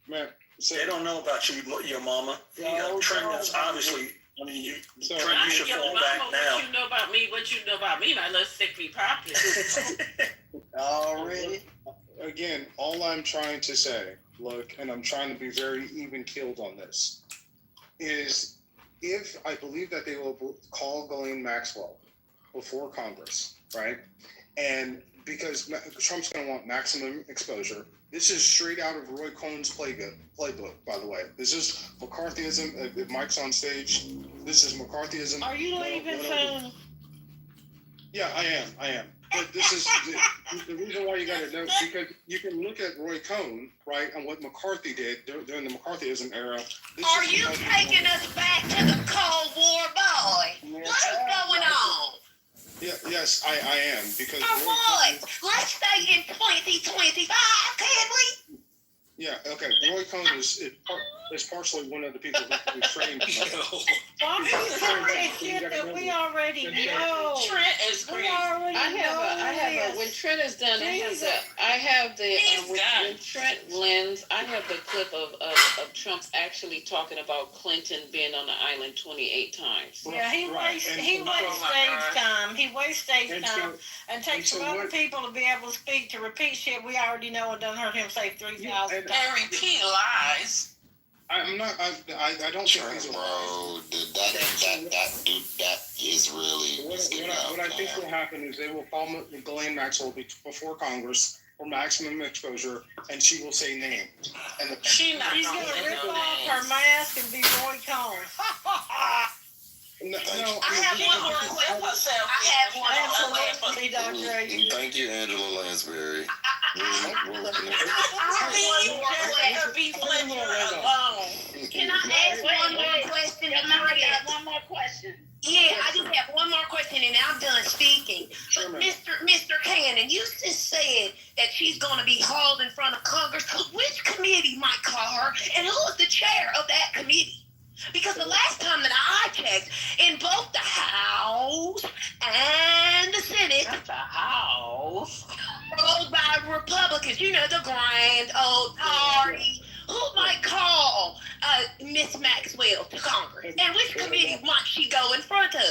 Man.
So they don't know about your mama. Trent is obviously. I mean, Trent, you should fall back now.
What you know about me? What you know about me? Now let's stick me properly.
Already. Again, all I'm trying to say, look, and I'm trying to be very even-keeled on this, is if I believe that they will call Ghislaine Maxwell before Congress, right? And because Trump's going to want maximum exposure. This is straight out of Roy Cohn's playbook, by the way. This is McCarthyism. If Mike's on stage, this is McCarthyism.
Are you leaving soon?
Yeah, I am. But this is the reason why you got to know, because you can look at Roy Cohn, right, and what McCarthy did during the McCarthyism era.
Are you taking us back to the Cold War, boy? What is going on?
Yeah, yes, I am, because...
For what? Let's stay in 2025, can we?
Yeah, okay. Roy Cohn is partially one of the people who trained.
Why are you shit that we already know?
Trent is great. I have a when Trent is done, when Trent wins, I have the clip of Trump actually talking about Clinton being on the island 28 times.
Yeah, he wastes stage time. He wastes stage time and takes from other people to be able to speak, to repeat shit we already know and done heard him say 3,000 times.
And repeat lies.
I'm not. I don't think these are.
Bro, that is really.
What I think will happen is they will call Ghislaine Maxwell before Congress for maximum exposure, and she will say name. And
he's gonna rip off her mask and be Roy Cohn.
No,
I have one more question.
Thank you, Angela Lansbury.
Can I ask one more question?
One more question.
Yeah, I just have one more question and I'm done speaking. But Mr. Cannon, you just said that she's going to be hauled in front of Congress. Which committee might call her And who is the chair of that committee? Because the last time that I checked, in both the House and the Senate,
Not the house.
controlled by Republicans, you know, the grand old party, who might call Miss Maxwell to Congress? And which committee might she go in front of?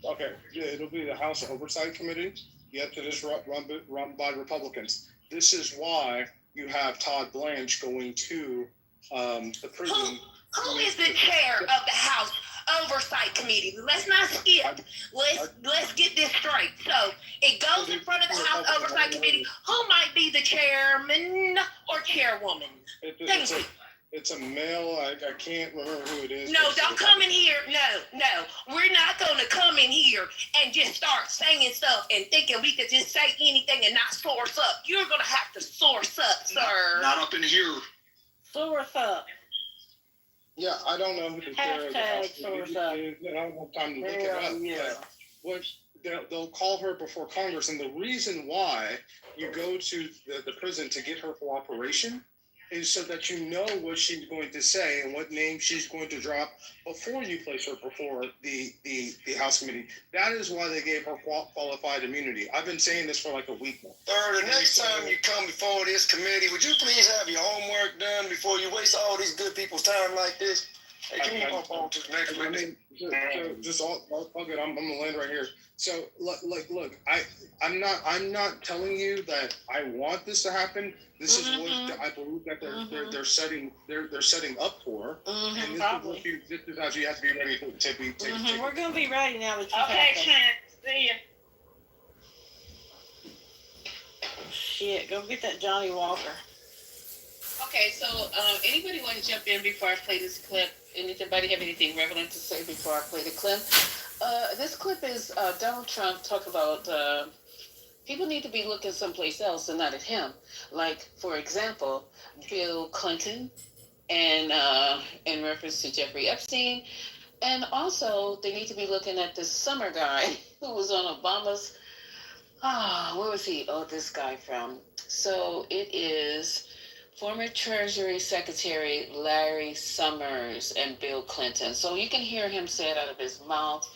Okay, it'll be the House Oversight Committee. Yet it is run by Republicans. This is why you have Todd Blanche going to the prison.
Who is the chair of the House Oversight Committee? Let's not skip. Let's get this straight. So it goes in front of the House Oversight Committee. Who might be the chairman or chairwoman?
It's a male. I can't remember who it is.
No, don't come in here. No. We're not going to come in here and just start saying stuff and thinking we could just say anything and not source up. You're going to have to source up, sir.
Not up in here.
Source up.
Yeah, I don't know who the chair of the House
Source up.
is. I don't have time to look it up.
Yeah.
What they'll call her before Congress, and the reason why you go to the prison to get her cooperation is so that you know what she's going to say and what name she's going to drop before you place her before the House committee. That is why they gave her qualified immunity. I've been saying this for like a week now.
Sir, the next time you come before this committee, would you please have your homework done before you waste all these good people's time like this? Hey, can you move on to the next witness?
Just all good. I'm gonna land right here. So look, I'm not telling you that I want this to happen. This is what I believe that they're setting up for. And this is how you have to be ready to be.
We're gonna be ready now that you
Okay, Trent. See ya.
Shit, go get that Johnny Walker.
Okay, so anybody want to jump in before I play this clip? Anybody have anything relevant to say before I play the clip? This clip is Donald Trump talking about people need to be looking someplace else and not at him. Like, for example, Bill Clinton, and in reference to Jeffrey Epstein. And also, they need to be looking at this summer guy who was on Obama's, where was he? Oh, this guy from. So it is former Treasury Secretary Larry Summers and Bill Clinton. So you can hear him say it out of his mouth.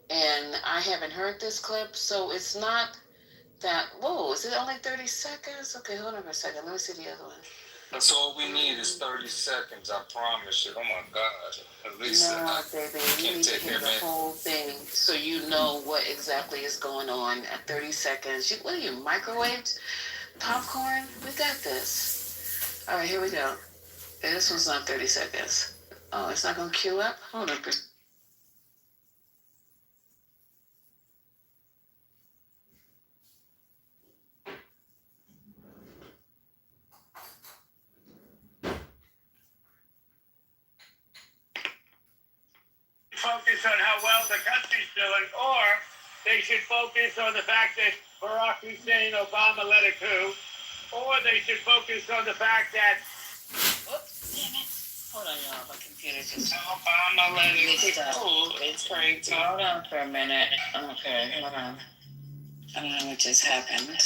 And I haven't heard this clip, so it's not that, whoa, is it only 30 seconds? Okay, hold on for a second. Let me see the other one.
That's all we need is 30 seconds, I promise you. Oh my God. At least
no, baby, you need to hear the whole thing so you know what exactly is going on at 30 seconds. What are you, microwaves? Popcorn? We got this. All right, here we go. This one's not 30 seconds. Oh, it's not going to queue up? Hold on.
Focus on how well the country's doing, or they should focus on the fact that Barack Hussein Obama led a coup, or they should focus on the fact that...
Oops, damn it. Hold on, y'all. My computer just...
Obama led a coup. It's crazy.
Hold on for a minute. Okay, hold on. I don't know what just happened.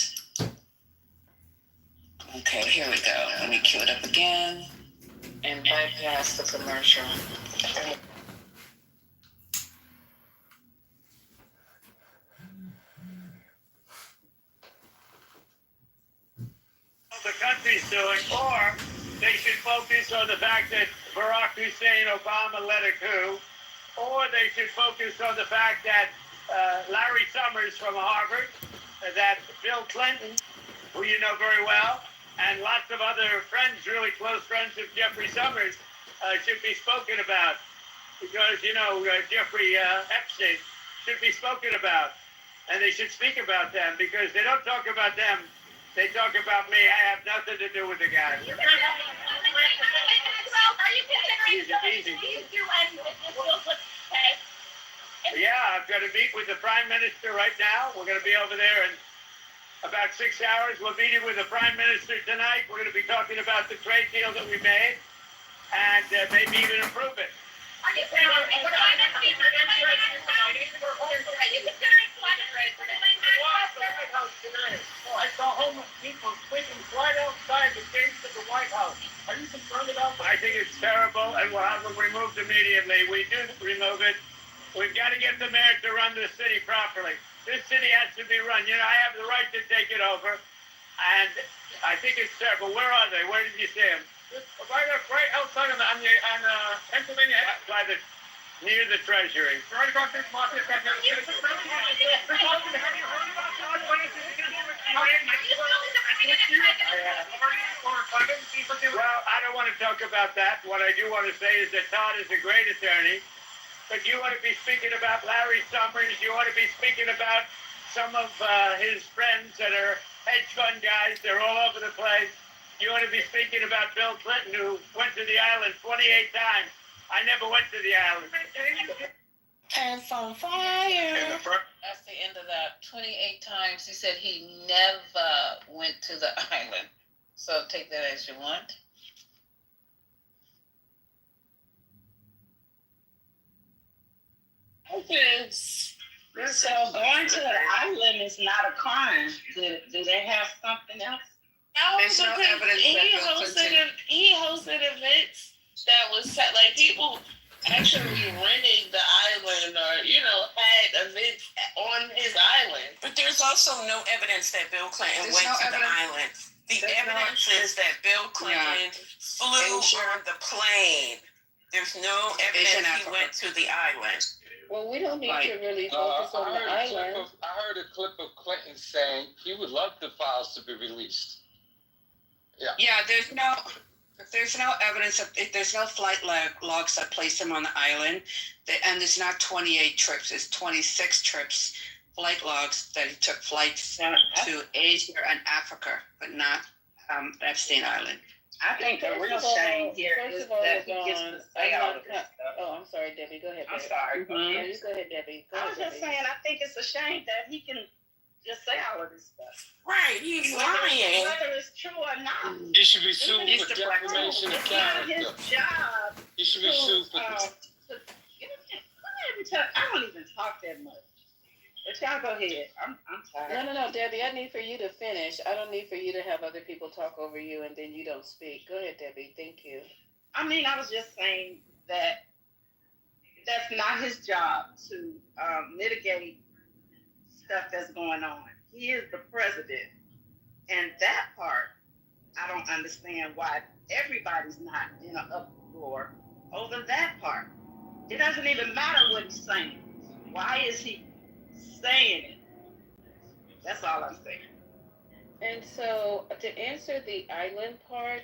Okay, here we go. Let me cue it up again and bypass the commercial.
The country's doing, or they should focus on the fact that Barack Hussein Obama led a coup, or they should focus on the fact that Larry Summers from Harvard, that Bill Clinton, who you know very well, and lots of other friends, really close friends of Jeffrey Summers, should be spoken about, because, you know, Jeffrey Epstein should be spoken about, and they should speak about them, because they don't talk about them. They talk about me. I have nothing to do with the guy.
Are you considering
Easy.
Please do end with this real quick, okay?
Yeah, I've got to meet with the Prime Minister right now. We're going to be over there in about 6 hours. We're meeting with the Prime Minister tonight. We're going to be talking about the trade deal that we made and maybe even improve it.
Are you considering
I saw homeless people sleeping right outside the gates of the White House. Are you concerned about that? I think it's terrible, and we'll have them removed immediately. We do remove it. We've got to get the mayor to run the city properly. This city has to be run. You know, I have the right to take it over, and I think it's terrible. Where are they? Where did you see them? Right outside on Pennsylvania, near the Treasury. Right across this market. Well, I don't want to talk about that. What I do want to say is that Todd is a great attorney, but you want to be speaking about Larry Summers. You want to be speaking about some of his friends that are hedge fund guys. They're all over the place. You want to be speaking about Bill Clinton, who went to the island 28 times. I never went to the island.
Pants on fire.
That's the end of that. 28 times he said he never went to the island. So take that as you want.
So going to the island is not a crime. Do they have something else?
No,
There's no evidence that
he hosted events that was like people actually rented the island or had events on his island.
But there's also no evidence that Bill Clinton went to the island. The evidence is that Bill Clinton flew on the plane. There's no evidence he went to the island.
Well, we don't need to really focus on the island.
I heard a clip of Clinton saying he would love the files to be released.
Yeah, there's no evidence of there's no flight logs that place him on the island, and it's not 28 trips. It's 26 trips, flight logs that he took flights to Asia and Africa, but not Epstein Island.
I think the real shame here is that he gets to say all of this stuff.
Oh, I'm sorry, Debbie. Go ahead.
I'm sorry.
Yeah, you go ahead, Debbie.
I was just saying, I think it's a shame that he can just say all of this stuff.
Right, he's lying.
Whether it's true or not.
He should be sued for defamation of character.
It's not his job.
He should be sued for
I don't even talk that much. But y'all go ahead. I'm tired.
No, Debbie. I need for you to finish. I don't need for you to have other people talk over you and then you don't speak. Go ahead, Debbie. Thank you.
I mean, I was just saying that that's not his job to mitigate stuff that's going on. He is the president. And that part, I don't understand why everybody's not in an uproar over that part. It doesn't even matter what he's saying. Why is he saying it? That's all I'm saying.
And so to answer the island part,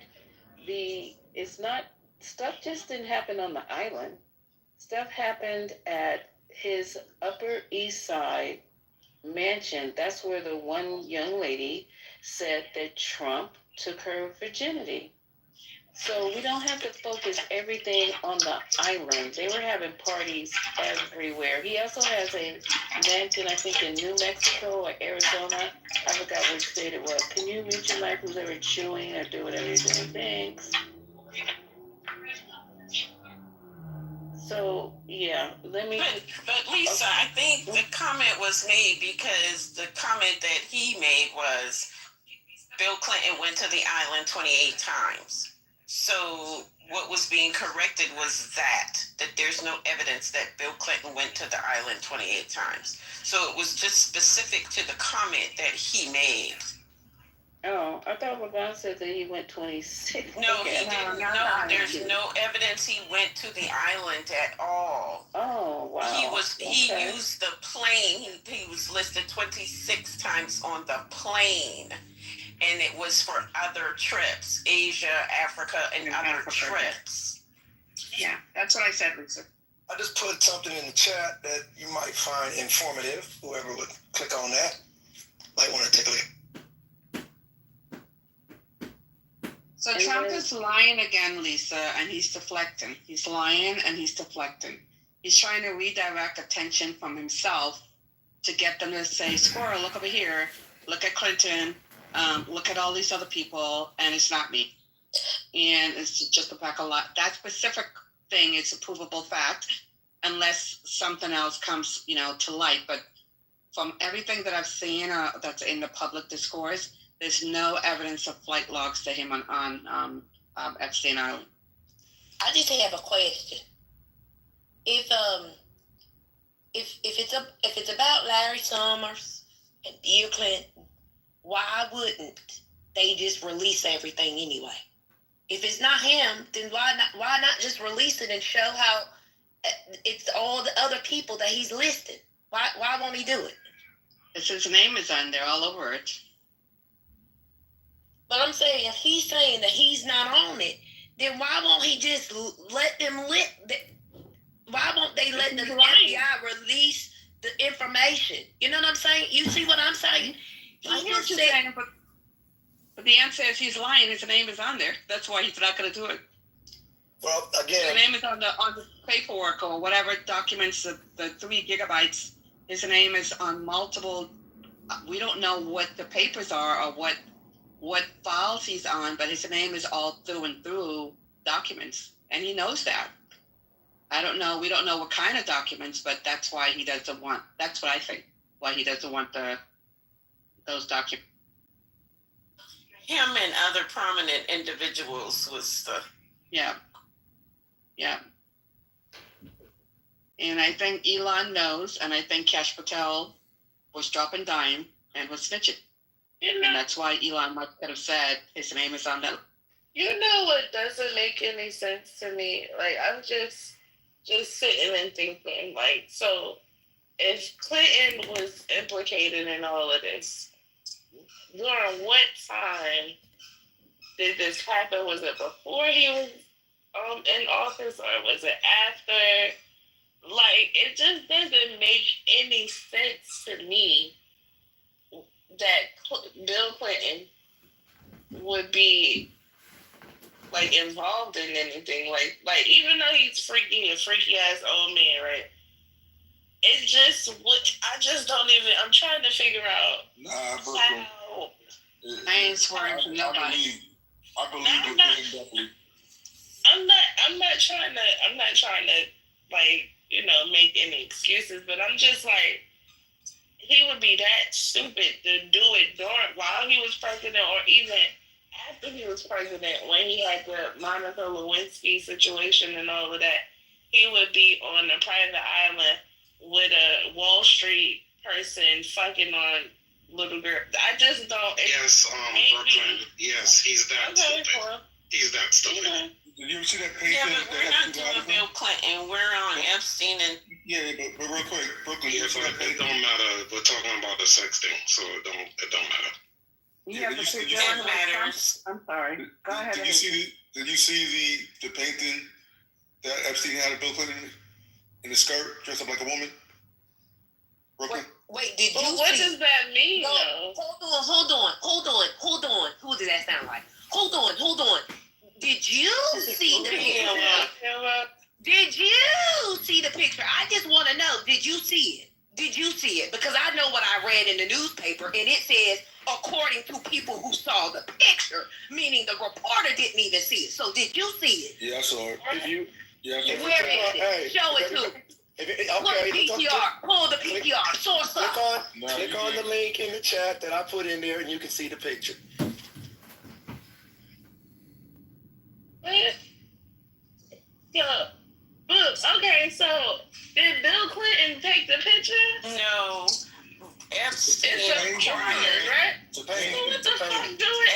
stuff just didn't happen on the island. Stuff happened at his Upper East Side mansion. That's where the one young lady said that Trump took her virginity. So we don't have to focus everything on the island. They were having parties everywhere. He also has a mansion, I think, in New Mexico or Arizona. I forgot which state it was. Can you mute your mic who's ever chewing or do whatever you're doing? Thanks. So, yeah, let me...
But Lisa, I think the comment was made because the comment that he made was Bill Clinton went to the island 28 times. So what was being corrected was that there's no evidence that Bill Clinton went to the island 28 times. So it was just specific to the comment that he made.
Oh, I thought Lavon said that he went 26.
No, he didn't. No, there's no evidence he went to the island at all.
Oh, wow.
He used the plane. He was listed 26 times on the plane. And it was for other trips, Asia, Africa, and other trips.
Yeah, that's what I said, Lisa.
I just put something in the chat that you might find informative. Whoever would click on that might want to take a look.
So Trump is lying again, Lisa, and he's deflecting. He's lying and he's deflecting. He's trying to redirect attention from himself to get them to say, Squirrel, look over here. Look at Clinton. Look at all these other people, and it's not me. And it's just a pack of lies. That specific thing is a provable fact, unless something else comes, to light. But from everything that I've seen that's in the public discourse, there's no evidence of flight logs to him on Epstein Island.
I just have a question. If it's about Larry Summers and Bill Clinton, why wouldn't they just release everything anyway? If it's not him, then why not just release it and show how it's all the other people that he's listed? Why won't he do it?
It's his name is on there all over it.
But I'm saying, if he's saying that he's not on it, then why won't he just let them why won't they let the FBI release the information? You know what I'm saying? You see what I'm saying?
I hear what you're saying, but the answer is he's lying. His name is on there. That's why he's not going to do it.
Well, again,
his name is on the paperwork or whatever documents, the 3 gigabytes. His name is on multiple. We don't know what the papers are or what files he's on, but his name is all through and through documents, and he knows that. I don't know. We don't know what kind of documents, but that's why he doesn't want. That's what I think. Why he doesn't want those documents.
Him and other prominent individuals was the.
Yeah. And I think Elon knows, and I think Cash Patel was dropping dime and was snitching. And that's why Elon Musk could have said his name is on that.
You know what doesn't make any sense to me? Like, I'm just sitting and thinking, like, so if Clinton was implicated in all of this, during what time did this happen? Was it before he was in office, or was it after? Like, it just doesn't make any sense to me that Bill Clinton would be like involved in anything. Like even though he's a freaky ass old man, right? It just I just don't even. I'm trying to figure out how.
I ain't swearing to nobody.
I believe definitely. I'm not trying to like, you know, make any excuses, but I'm just like, he would be that stupid to do it while he was president, or even after he was president, when he had the Monica Lewinsky situation and all of that. He would be on a private island with a Wall Street person fucking on little girl. I just don't.
Yes, Brooklyn. Yes, he's that stupid.
Well,
he's that stupid.
Did you ever see that painting?
Yeah, but we're not doing Bill Clinton. We're on Epstein and.
Yeah, but real quick, Brooklyn.
Yeah, but it don't matter. We're talking about the sexting, so it don't matter.
Yeah, but
it matters.
I'm sorry. Go ahead.
Did you see the painting that Epstein had of Bill Clinton in the skirt, dressed up like a woman? Brooklyn.
Wait, did you?
What does that mean?
No, hold on. Who does that sound like? Hold on. Did you see the picture? Did you see the picture? I just want to know, did you see it? Because I know what I read in the newspaper, and it says, according to people who saw the picture, meaning the reporter didn't even see it. So did you see it?
Yeah, I saw it.
Where is it? Show it to me. What PTR? Pull the PTR. Source up.
Click on the link in the chat that I put in there, and you can see the picture.
Okay, so did Bill Clinton take the picture?
No. Epstein
acquired, right? So what the fuck do it?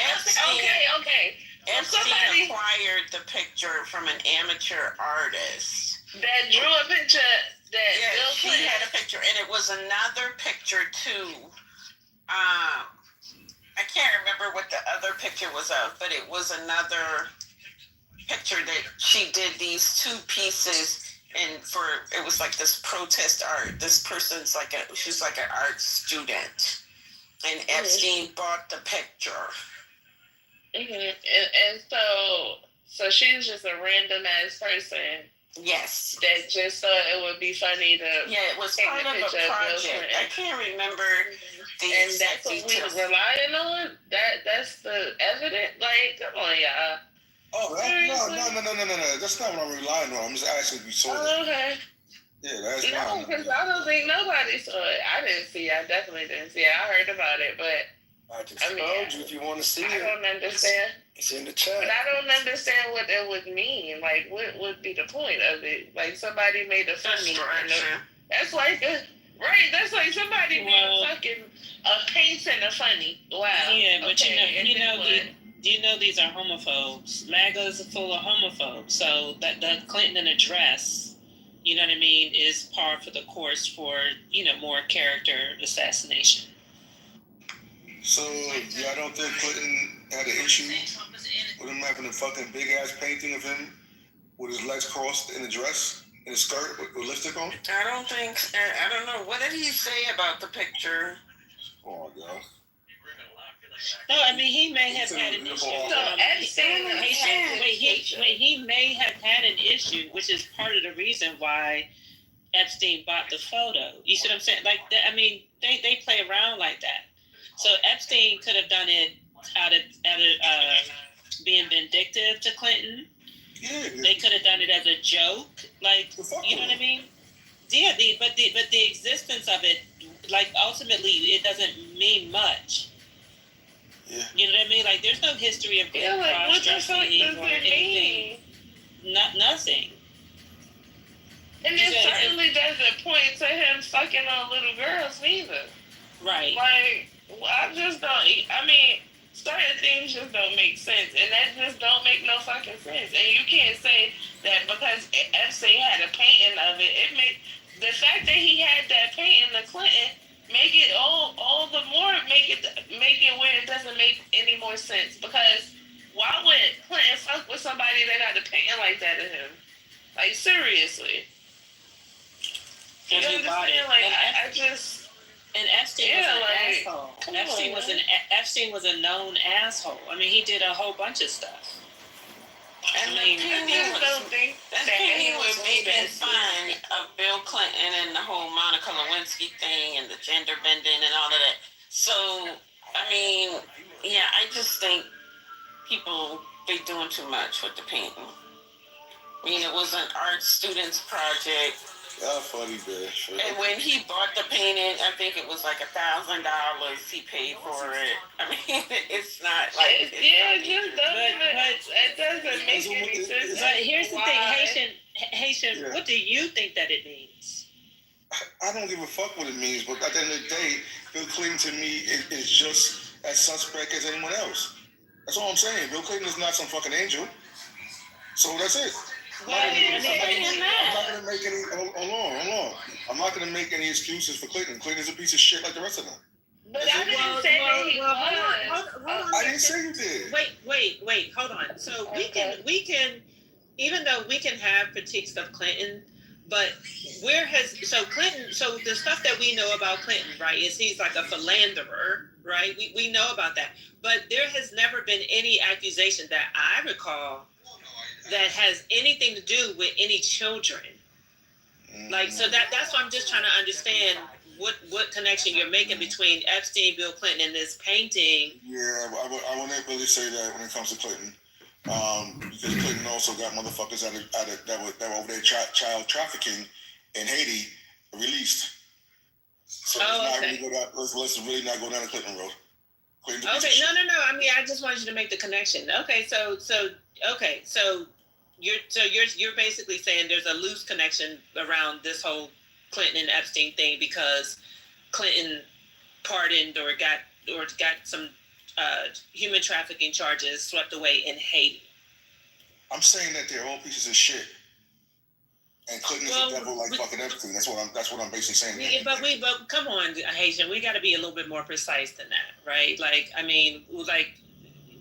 Okay.
Epstein acquired the picture from an amateur artist.
That drew a picture that Bill Clinton.
He had a picture, and it was another picture too. I can't remember what the other picture was of, but it was another picture that she did these 2 pieces, and it was like this protest art. This person's she's like an art student, and Epstein bought the picture.
Mm-hmm. And so she's just a random ass person.
Yes.
That just thought it would be funny to.
Yeah, it was part of a project. I can't remember the
and
exact
that's what
details.
we relying on. That's the evidence. Like, come on, y'all.
Oh, no. That's not what I'm relying on. I'm just asking if you saw it.
Okay.
Yeah, that's
no, because I don't think nobody saw it. I didn't see it. I definitely didn't see it. I heard about it, but
I just told you if you want to see
I
it.
don't understand.
It's in the chat.
But I don't understand what that would mean. Like, what would be the point of it? Like, somebody made a funny. That's like right. That's like somebody made a fucking painting a funny. Wow.
Yeah, but
okay,
you know these are homophobes. MAGA is full of homophobes. So that the Clinton address, you know what I mean, is par for the course for more character assassination.
So I don't think Clinton had an issue with him having a fucking big ass painting of him with his legs crossed in a dress, in a skirt with lipstick on?
I don't think. I don't know. What did he say about the picture?
Oh my God.
No, I mean he may have had an issue. He may have had an issue, which is part of the reason why Epstein bought the photo. You see what I'm saying? Like, I mean, they play around like that. So Epstein could have done it out of being vindictive to Clinton. Yeah. They could have done it as a joke, like, you know what I mean? Yeah. But the existence of it, like, ultimately, it doesn't mean much. Yeah. You know what I mean? Like, there's no history of cross-dressing or anything. Nothing.
And it certainly doesn't point to him fucking on little girls neither.
Right.
Like, I just don't. I mean, certain things just don't make sense, and that just don't make no fucking sense. And you can't say that because Epstein had a painting of it. It make the fact that he had that painting of Clinton make it all the more make it where it doesn't make any more sense. Because why would Clinton fuck with somebody that got a painting like that of him? Like, seriously. You understand? Like, I just.
And Epstein was an asshole. Epstein was a known asshole. I mean, he did a whole bunch of stuff.
And he was making fun of Bill Clinton and the whole Monica Lewinsky thing and the gender bending and all of that. So, I mean, yeah, I just think people be doing too much with the painting. I mean, it was an art student's project.
Funny, bitch.
And when he bought the painting, I think it was like $1,000 he paid for it. I mean, it's not like
it doesn't make any sense.
But here's the thing, Haitian, what do you think that it means?
I don't give a fuck what it means, but at the end of the day, Bill Clinton to me is just as suspect as anyone else. That's all I'm saying. Bill Clinton is not some fucking angel. So that's it. I'm not gonna make any. Hold on. I'm not gonna make any excuses for Clinton. Clinton's a piece of shit like the rest of them.
But I didn't say that he was.
Hold on.
I didn't say you did.
Wait. Hold on. So we can, even though we can have critiques of Clinton, but Clinton? So the stuff that we know about Clinton, right, is he's like a philanderer, right? We know about that, but there has never been any accusation that I recall that has anything to do with any children. Like, so that's why I'm just trying to understand what connection you're making between Epstein, Bill Clinton, and this painting.
Yeah, I wouldn't really say that when it comes to Clinton. Because Clinton also got motherfuckers that were over there child trafficking in Haiti released. So let's really not go down the Clinton road.
Okay, no. I mean, I just wanted you to make the connection. Okay, so you're basically saying there's a loose connection around this whole Clinton and Epstein thing because Clinton pardoned or got some human trafficking charges swept away in Haiti.
I'm saying that they're all pieces of shit. And Clinton is the devil like fucking Epstein. That's what I'm basically saying.
But come on, Haitian, we got to be a little bit more precise than that, right? Like, I mean, like,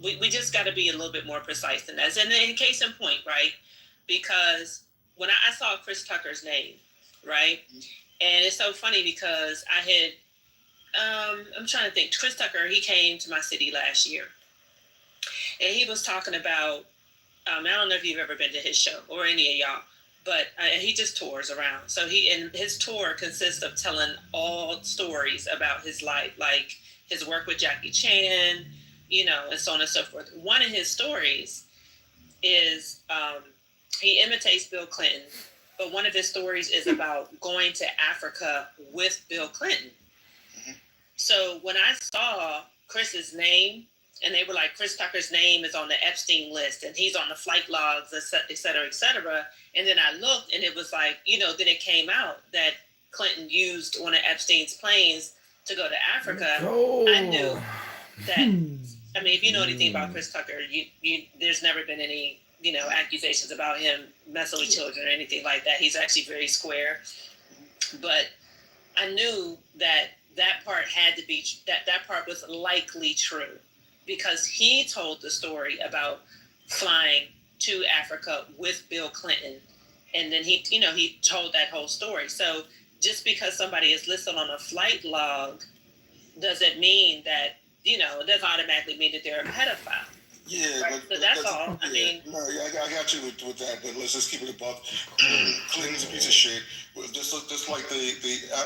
we just got to be a little bit more precise than that. And in case in point, right? Because when I saw Chris Tucker's name, right? And it's so funny because I had, I'm trying to think, Chris Tucker, he came to my city last year. And he was talking about, I don't know if you've ever been to his show or any of y'all, but he just tours around. So his tour consists of telling all stories about his life, like his work with Jackie Chan, and so on and so forth. One of his stories is he imitates Bill Clinton but one of his stories is about going to Africa with Bill Clinton. Mm-hmm. So when I saw Chris's name, and they were like, Chris Tucker's name is on the Epstein list, and he's on the flight logs, et cetera, et cetera. And then I looked, and it was like, then it came out that Clinton used one of Epstein's planes to go to Africa. I knew that. I mean, if you know anything about Chris Tucker, you there's never been any accusations about him messing with children or anything like that. He's actually very square. But I knew that part had to be that part was likely true, because he told the story about flying to Africa with Bill Clinton, and then he told that whole story. So just because somebody is listed on a flight log doesn't mean that it doesn't automatically mean that they're a pedophile.
Yeah,
right? So that's all.
Yeah.
I mean,
no, yeah, I got you with that, but let's just keep it above. Clinton's a piece of shit. Just like the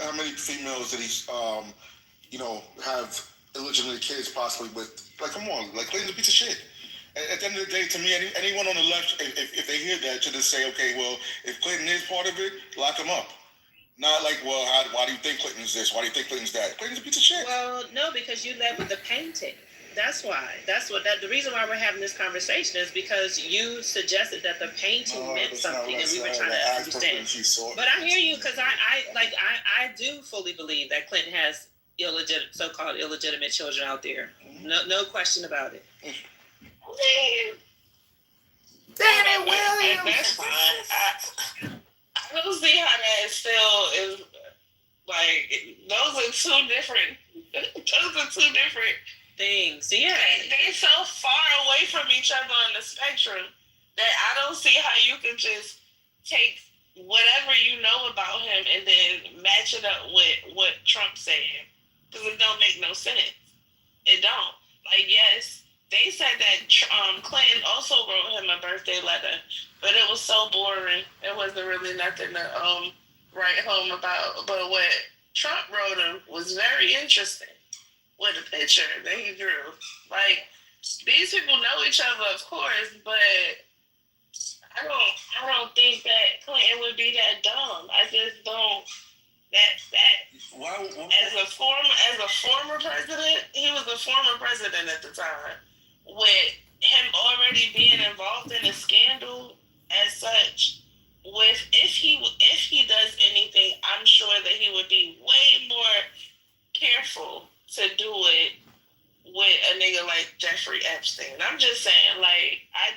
how many females did he have illegitimate kids possibly with? Like, come on, like Clinton's a piece of shit. At the end of the day, to me, anyone on the left, if they hear that, should just say, okay, well, if Clinton is part of it, lock him up. Not like, well, why do you think Clinton's this? Why do you think Clinton's that? Clinton's a piece of shit.
Well, no, because you led with the painting. That's why. The reason why we're having this conversation is because you suggested that the painting meant something, and we were trying to understand. But I hear you, because I do fully believe that Clinton has so-called illegitimate children out there. No question about it.
Damn it, William! That's fine. I don't see how that still is. Like, those are two different
things. Yeah,
they're so far away from each other on the spectrum that I don't see how you can just take whatever you know about him and then match it up with what Trump saying, because it don't make no sense. It don't. Like, yes, they said that Clinton also wrote him a birthday letter, but it was so boring. It wasn't really nothing to write home about. But what Trump wrote him was very interesting, with a picture that he drew. Like, these people know each other, of course, but I don't think that Clinton would be that dumb. I just don't. As a former president, he was a former president at the time. With him already being involved in a scandal as such, if he does anything, I'm sure that he would be way more careful to do it with a nigga like Jeffrey Epstein. I'm just saying, like, I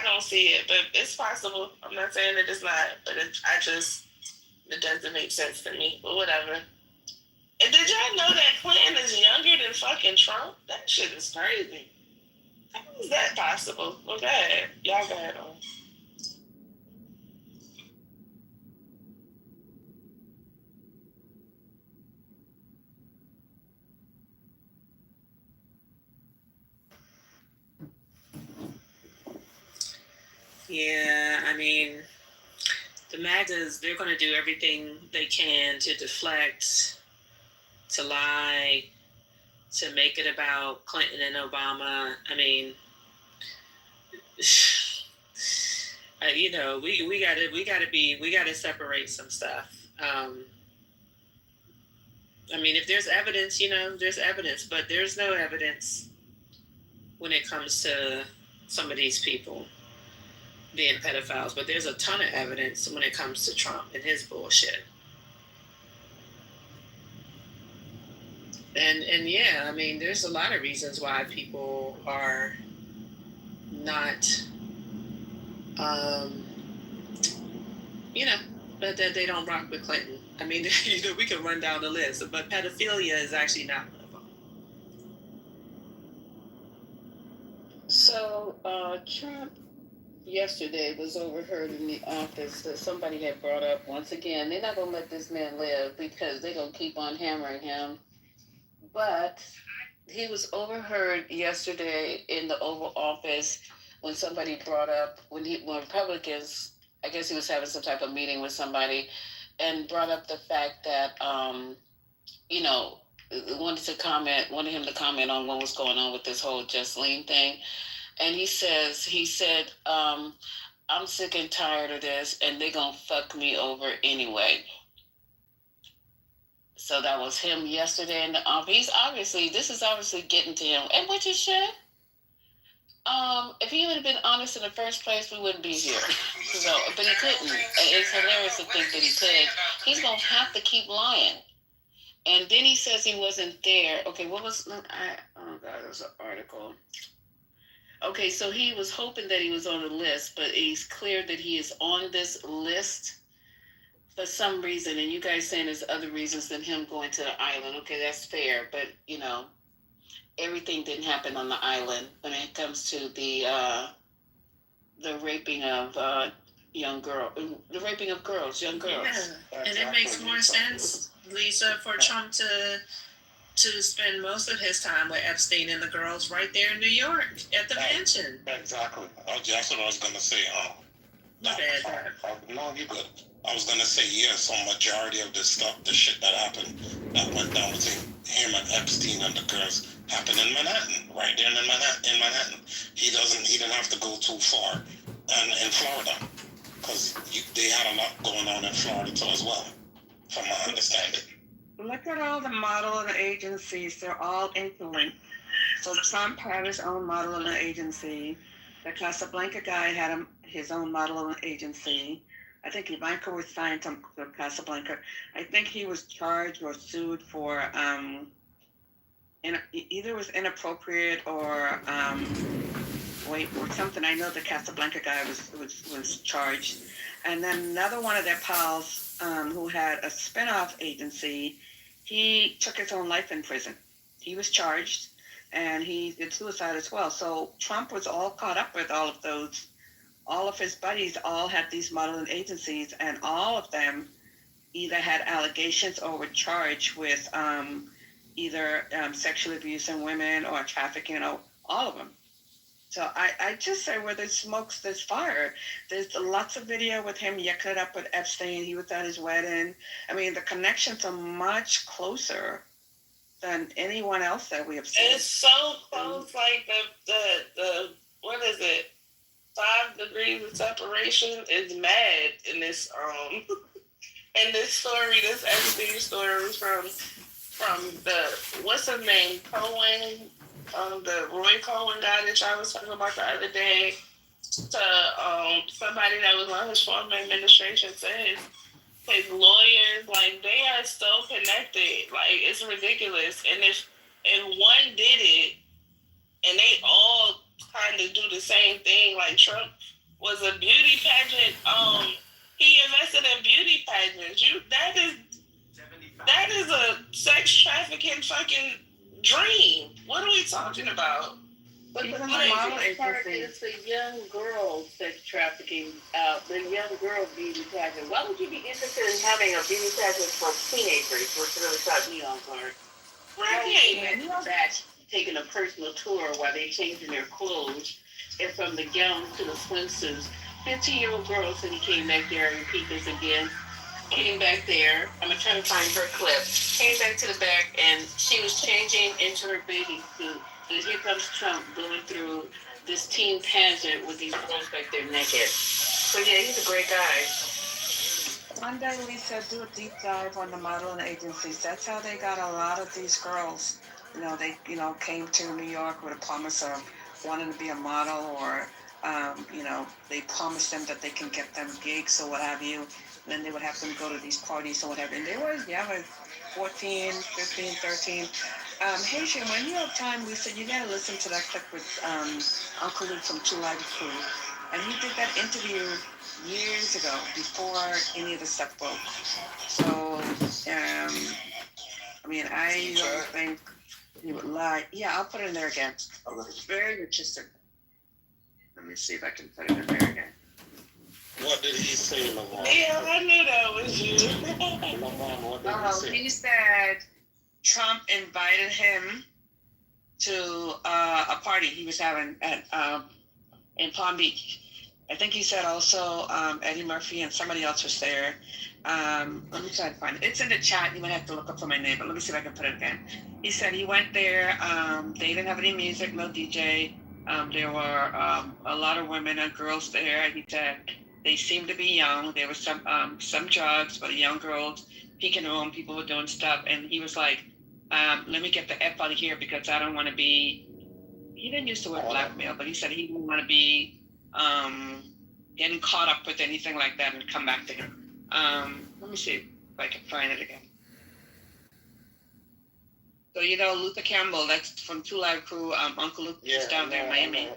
don't see it, but it's possible. I'm not saying that it's not, but it doesn't make sense to me, but whatever. And did y'all know that Clinton is younger than fucking Trump? That shit is crazy. How is that possible? Well, go ahead. Y'all go ahead on.
Yeah, I mean, the MAGAs, they're going to do everything they can to deflect, to lie, to make it about Clinton and Obama. I mean, we gotta separate some stuff. I mean, if there's evidence, there's evidence, but there's no evidence when it comes to some of these people being pedophiles, but there's a ton of evidence when it comes to Trump and his bullshit. And yeah, I mean, there's a lot of reasons why people are not, that they don't rock with Clinton. I mean, we can run down the list, but pedophilia is actually not one of them.
So, Trump yesterday was overheard in the office that somebody had brought up, once again, they're not going to let this man live because they're going to keep on hammering him. But he was overheard yesterday in the Oval Office when somebody brought up, when Republicans, I guess he was having some type of meeting with somebody, and brought up the fact that, wanted him to comment on what was going on with this whole Justine thing. And he said,
I'm sick and tired of this, and they're going to fuck me over anyway. So that was him yesterday in the office. This is obviously getting to him, and which it should. If he would have been honest in the first place, we wouldn't be here. So, but he couldn't. And it's hilarious to think that he could. He's going to have to keep lying. And then he says he wasn't there. Okay, what was... oh, God, there was an article. Okay, so he was hoping that he was on the list, but he's clear that he is on this list for some reason. And you guys saying there's other reasons than him going to the island. Okay, that's fair. But, everything didn't happen on the island when it comes to the raping of young girls, young girls.
Yeah, and it makes more sense, Lisa, for Trump to spend most of his time with Epstein and the girls right there in New York at the mansion.
Exactly. That's what I was gonna say.
No,
you good. I was gonna say yes. A majority of the shit that happened, that went down between him and Epstein and the girls, happened in Manhattan, right there in Manhattan. He didn't have to go too far, and in Florida, because they had a lot going on in Florida too as well, from my understanding.
Look at all the modeling agencies; they're all interlinked. So Trump had his own modeling agency. The Casablanca guy had his own modeling agency. I think Ivanka was signed to Casablanca. I think he was charged or sued for either was inappropriate or or something. I know the Casablanca guy was charged, and then another one of their pals who had a spinoff agency, he took his own life in prison. He was charged, and he did suicide as well. So Trump was all caught up with all of those. All of his buddies all had these modeling agencies, and all of them either had allegations or were charged with either sexual abuse in women or trafficking, all of them. So I just say where there's smoke, there's fire. There's lots of video with him yucking it up with Epstein. He was at his wedding. I mean, the connections are much closer than anyone else that we have seen.
It's so close, like the what is it? 5 degrees of separation is mad in this in this story, this Epstein story from the what's his name, Cohen, the Roy Cohen guy that y'all was talking about the other day, to somebody that was on his former administration says his lawyers, like, they are so connected, like, it's ridiculous. And if one did it and they all kind of do the same thing, like Trump was a beauty pageant, he invested in beauty pageants. That is a sex trafficking fucking dream. What are we talking about?
But the crazy part is the young girl sex trafficking, the young girl beauty pageant. Why would you be interested in having a beauty pageant for teenagers, which really caught me off guard? Right. Taking a personal tour while they're changing their clothes, and from the gowns to the swimsuits. 15-year-old girl said he came back there, and repeat this again. Came back there. I'm going to try to find her clip. Came back to the back, and she was changing into her bathing suit. And here comes Trump going through this teen pageant with these girls back there naked. So, yeah, he's a great guy.
One day, Lisa, do a deep dive on the modeling agencies. That's how they got a lot of these girls. They came to New York with a promise of wanting to be a model, or, they promised them that they can get them gigs or what have you. And then they would have them go to these parties or whatever. And they were, 14, 15, 13. Haitian, when you have time, Lisa, you got to listen to that clip with Uncle Luke from Two Live Crew. And he did that interview years ago, before any of the stuff broke. So, I don't think he would lie. Yeah, I'll put it in there again. It's very interesting. Let me see if I can put it in there again.
What did he say, Lamar?
Yeah, I knew that was you.
Lamar, what did he say?
He said Trump invited him to a party he was having at in Palm Beach. I think he said also Eddie Murphy and somebody else was there. Let me try to find it. It's in the chat. You might have to look up for my name, but let me see if I can put it again. He said he went there. They didn't have any music, no DJ. There were a lot of women and girls there. He said they seemed to be young. There was some drugs, but young girls peeking around, people were doing stuff. And he was like, let me get the F out of here because I don't want to be, he didn't use the word blackmail, but he said he didn't want to be getting caught up with anything like that and come back to him. Let me see if I can find it again. So, Luther Campbell, that's from Two Live Crew. Uncle Luke is down there in Miami.
I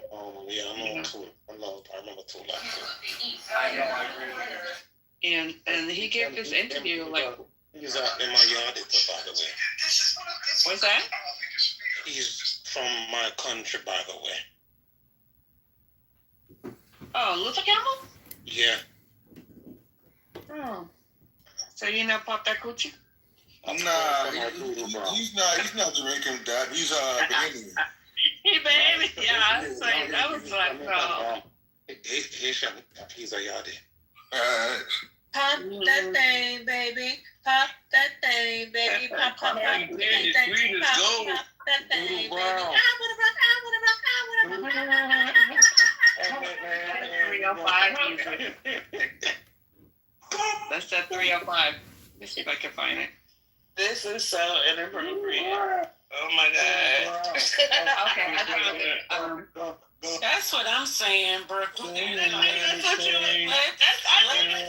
remember Two Live
Crew. And he gave this interview, like...
He's out in my yard, by the way.
What's that?
He's from my country, by the way.
Oh, Luther Campbell?
Yeah.
Oh. So you know Pop that coochie?
Nah, he's not Jamaican, Dad. He's Bahamian.
He Bahamian, yeah. So that was like, no.
He's a yardie.
Pop that thing, baby. Pop that thing, baby. Pop, pop, pop that thing. Pop that thing, baby. I wanna rock,
That's that 305. Let's see if I can find it.
This is so inappropriate. Oh my God.
Okay,
That's what I'm saying, Brooklyn.
That's what you was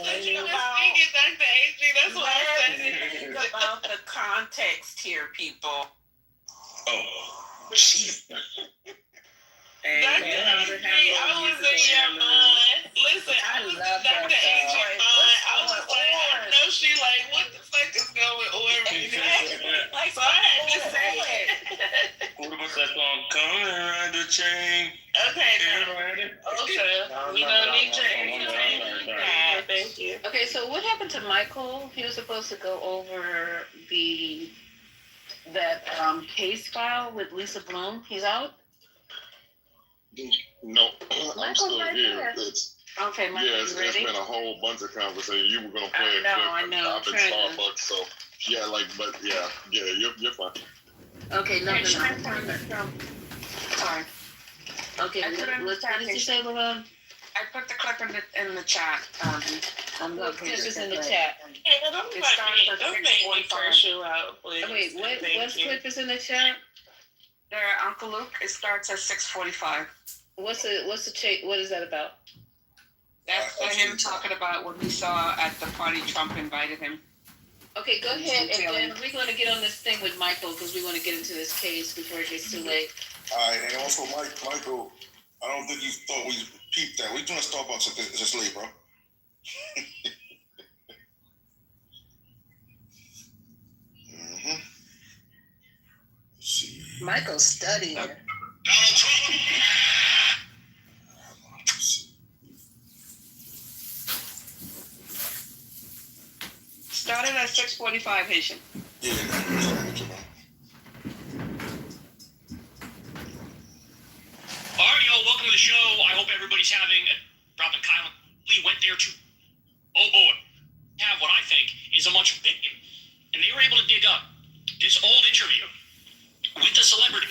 speaking, Dr. H. That's what I'm saying.
Think about the context here, people.
Oh,
I was in your mind. Listen, I was in Dr. H's mind. I was like, I know she like, what the fuck is going on right now? Like, so I had to say it.
What about that song? Come and ride the chain.
Okay, we don't need change. Thank you.
Okay, so what happened to Michael? He was supposed to go over that case file with Lisa Bloom. He's out?
No, I'm still
right
here.
there. Okay, Michael,
It's
ready?
been a whole bunch of conversation. You were gonna play
I
a
know,
clip.
I know.
I've been Starbucks, so you're fine.
Okay, no. Sorry. Okay, what did you say, Lavon?
I put the clip in the chat.
What clip is in the chat?
Don't make me curse you out, please.
Wait, what clip is in the chat?
There, Uncle Luke. It starts at 6:45.
What is that about?
That's him talking about what he saw at the party Trump invited him.
Okay, go ahead, and then we're going to get on this thing with Michael because we want to get into this case before it gets too late.
All right, and also, Michael, I don't think you thought we peeped that. We doing Starbucks just late, bro.
Michael's studying.
Donald Trump.
Started at 6:45, Haitian.
Yeah,
All right, y'all, welcome to the show. I hope everybody's having a Rob and Kyle Lee went there to, oh boy, have what I think is a much bigger, and they were able to dig up this old interview with a celebrity,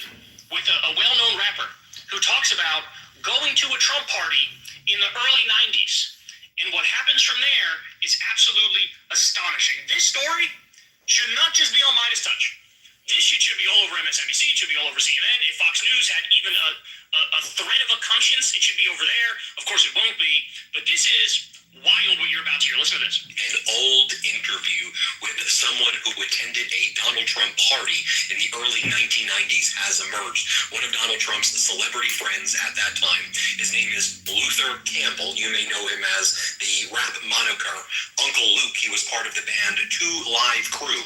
with a well-known rapper who talks about going to a Trump party in the early 90s. And what happens from there is absolutely astonishing. This story should not just be on Midas Touch. This shit should be all over MSNBC. It should be all over CNN. If Fox News had even a thread of a conscience, it should be over there. Of course, it won't be. But this is wild what you're about to hear. Listen to this.
An old interview with someone who attended a Donald Trump party in the early 1990s has emerged. One of Donald Trump's celebrity friends at that time, his name is Luther Campbell. You may know him as the rap moniker Uncle Luke. He was part of the band Two Live Crew.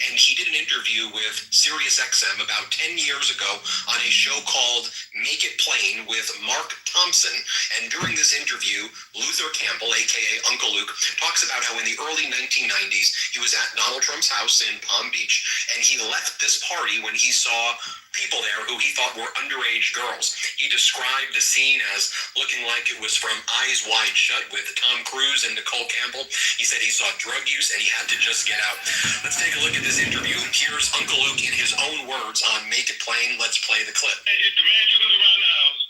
And he did an interview with SiriusXM about 10 years ago on a show called Make It Plain with Mark Thompson. And during this interview, Luther Campbell, aka Uncle Luke, talks about how in the early 1990s he was at Donald Trump's house in Palm Beach, and he left this party when he saw people there who he thought were underage girls. He described the scene as looking like it was from Eyes Wide Shut with Tom Cruise and Nicole Campbell. He said he saw drug use and he had to just get out. Let's take a look at this interview. Here's Uncle Luke in his own words on Make It Plain. Let's play the clip.
If the man should lose around the house,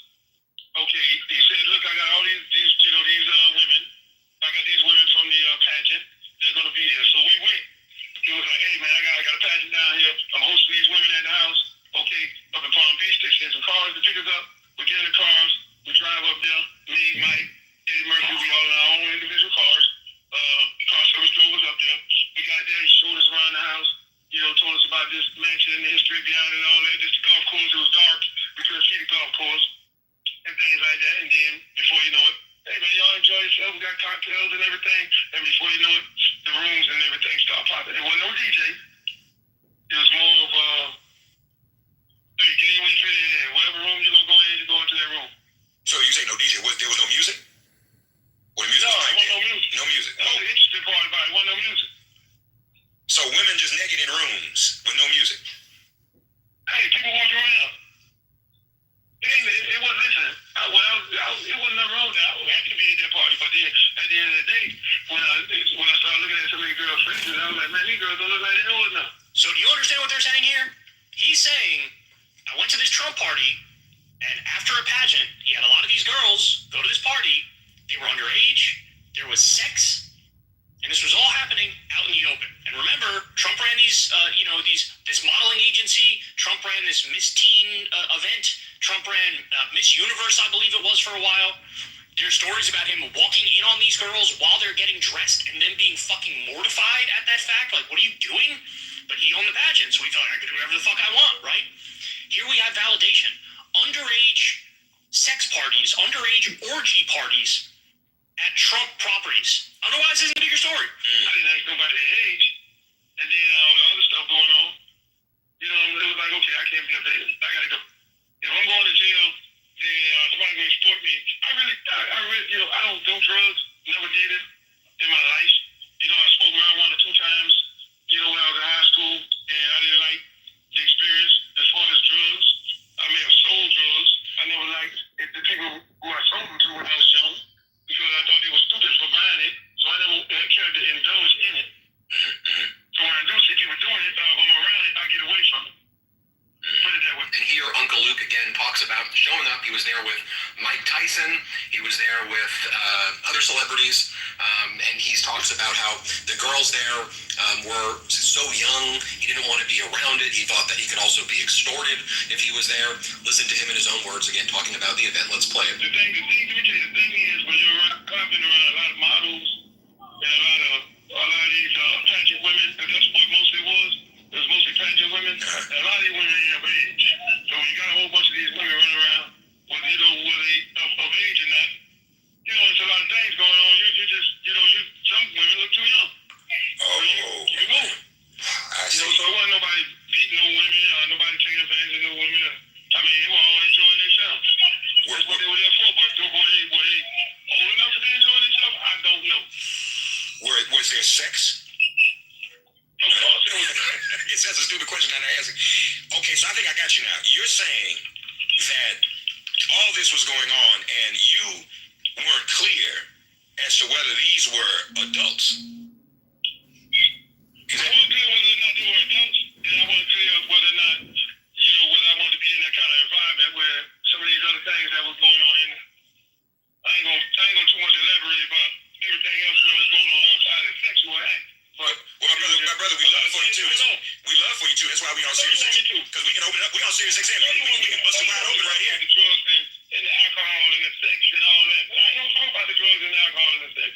and before you know it, the rooms and everything start popping. There wasn't no DJ. It was more of hey, get in when you fit in. Whatever room you're gonna go in, you go into that room.
So you say no DJ? There was no music? Or the music
No,
was
there wasn't no music.
No music.
That was the interesting part about it. There wasn't no music.
So women just naked in rooms with no music.
Hey, people walking around. It wasn't, listen, it wasn't nothing wrong with that. I was happy to be at that party, but then at the end of the day, when I started looking at some of these girls' faces, I was like, man, these girls don't look like they know enough.
So do you understand what they're saying here? He's saying, I went to this Trump party, and after a pageant, he had a lot of these girls go to this party. They were underage. There was sex. And this was all happening out in the open. And remember, Trump ran this modeling agency. Trump ran this Miss Teen event. Trump ran Miss Universe, I believe it was, for a while. There's stories about him walking in on these girls while they're getting dressed and then being fucking mortified at that fact. Like, what are you doing? But he owned the pageant, so he thought, I could do whatever the fuck I want, right? Here we have validation. Underage sex parties, underage orgy parties at Trump properties. I don't know why this isn't a bigger story.
I didn't ask nobody their age. And then all the other stuff going on. You know, it was like, okay, I can't be a baby. I gotta go. If I'm going to jail, then somebody gonna exploit me. I really, you know, I don't do drugs. Never did it in my life. You know, I smoked marijuana 2 times, you know, when I was in high school, and I didn't like the experience as far as drugs. I may have sold drugs. I never liked the people who I sold them to when I was young, because I thought they were stupid for buying it, so I never cared to indulge in it. So when I do see people doing it, if I'm around it, I get away from it. Put it that way.
And here Uncle Luke again talks about showing up. He was there with Mike Tyson. He was there with other celebrities. And he talks about how the girls there were so young, he didn't want to be around it. He thought that he could also be extorted if he was there. Listen to him in his own words again, talking about the event. Let's play it.
The thing is, when you're around a lot of models and a lot of these pageant women, because that's what mostly was. It was mostly pageant women. And a lot of these women ain't of age. So when you got a whole bunch of these women running around, whether they of age or not, you know, there's a lot of things going on. You just, you know, some women look too young.
Oh,
you move. You know, so it wasn't nobody beating no women or nobody taking advantage of no women. I mean, they were all enjoying themselves. That's what they were there for. But were they old enough to be enjoying themselves? I don't know.
Was there sex? I guess that's a stupid question I'm asking. Okay, so I think I got you now. You're saying that all this was going on and you weren't clear as to whether these were adults.
I wasn't clear whether or not they were adults, and I wasn't clear whether or not, you know, whether I wanted to be in that kind of environment where some of these other things that was going on in it. I ain't gonna too much elaborate about everything else that was going on outside of the sexual act. But
my brother, we love for you too. We love for you too. That's why we on Sirius XM. Because we can open up. We on Sirius XM. We can bust it wide open right here.
The drugs and the alcohol and the sex and all that. But I ain't gonna talk about the drugs and the alcohol and the sex.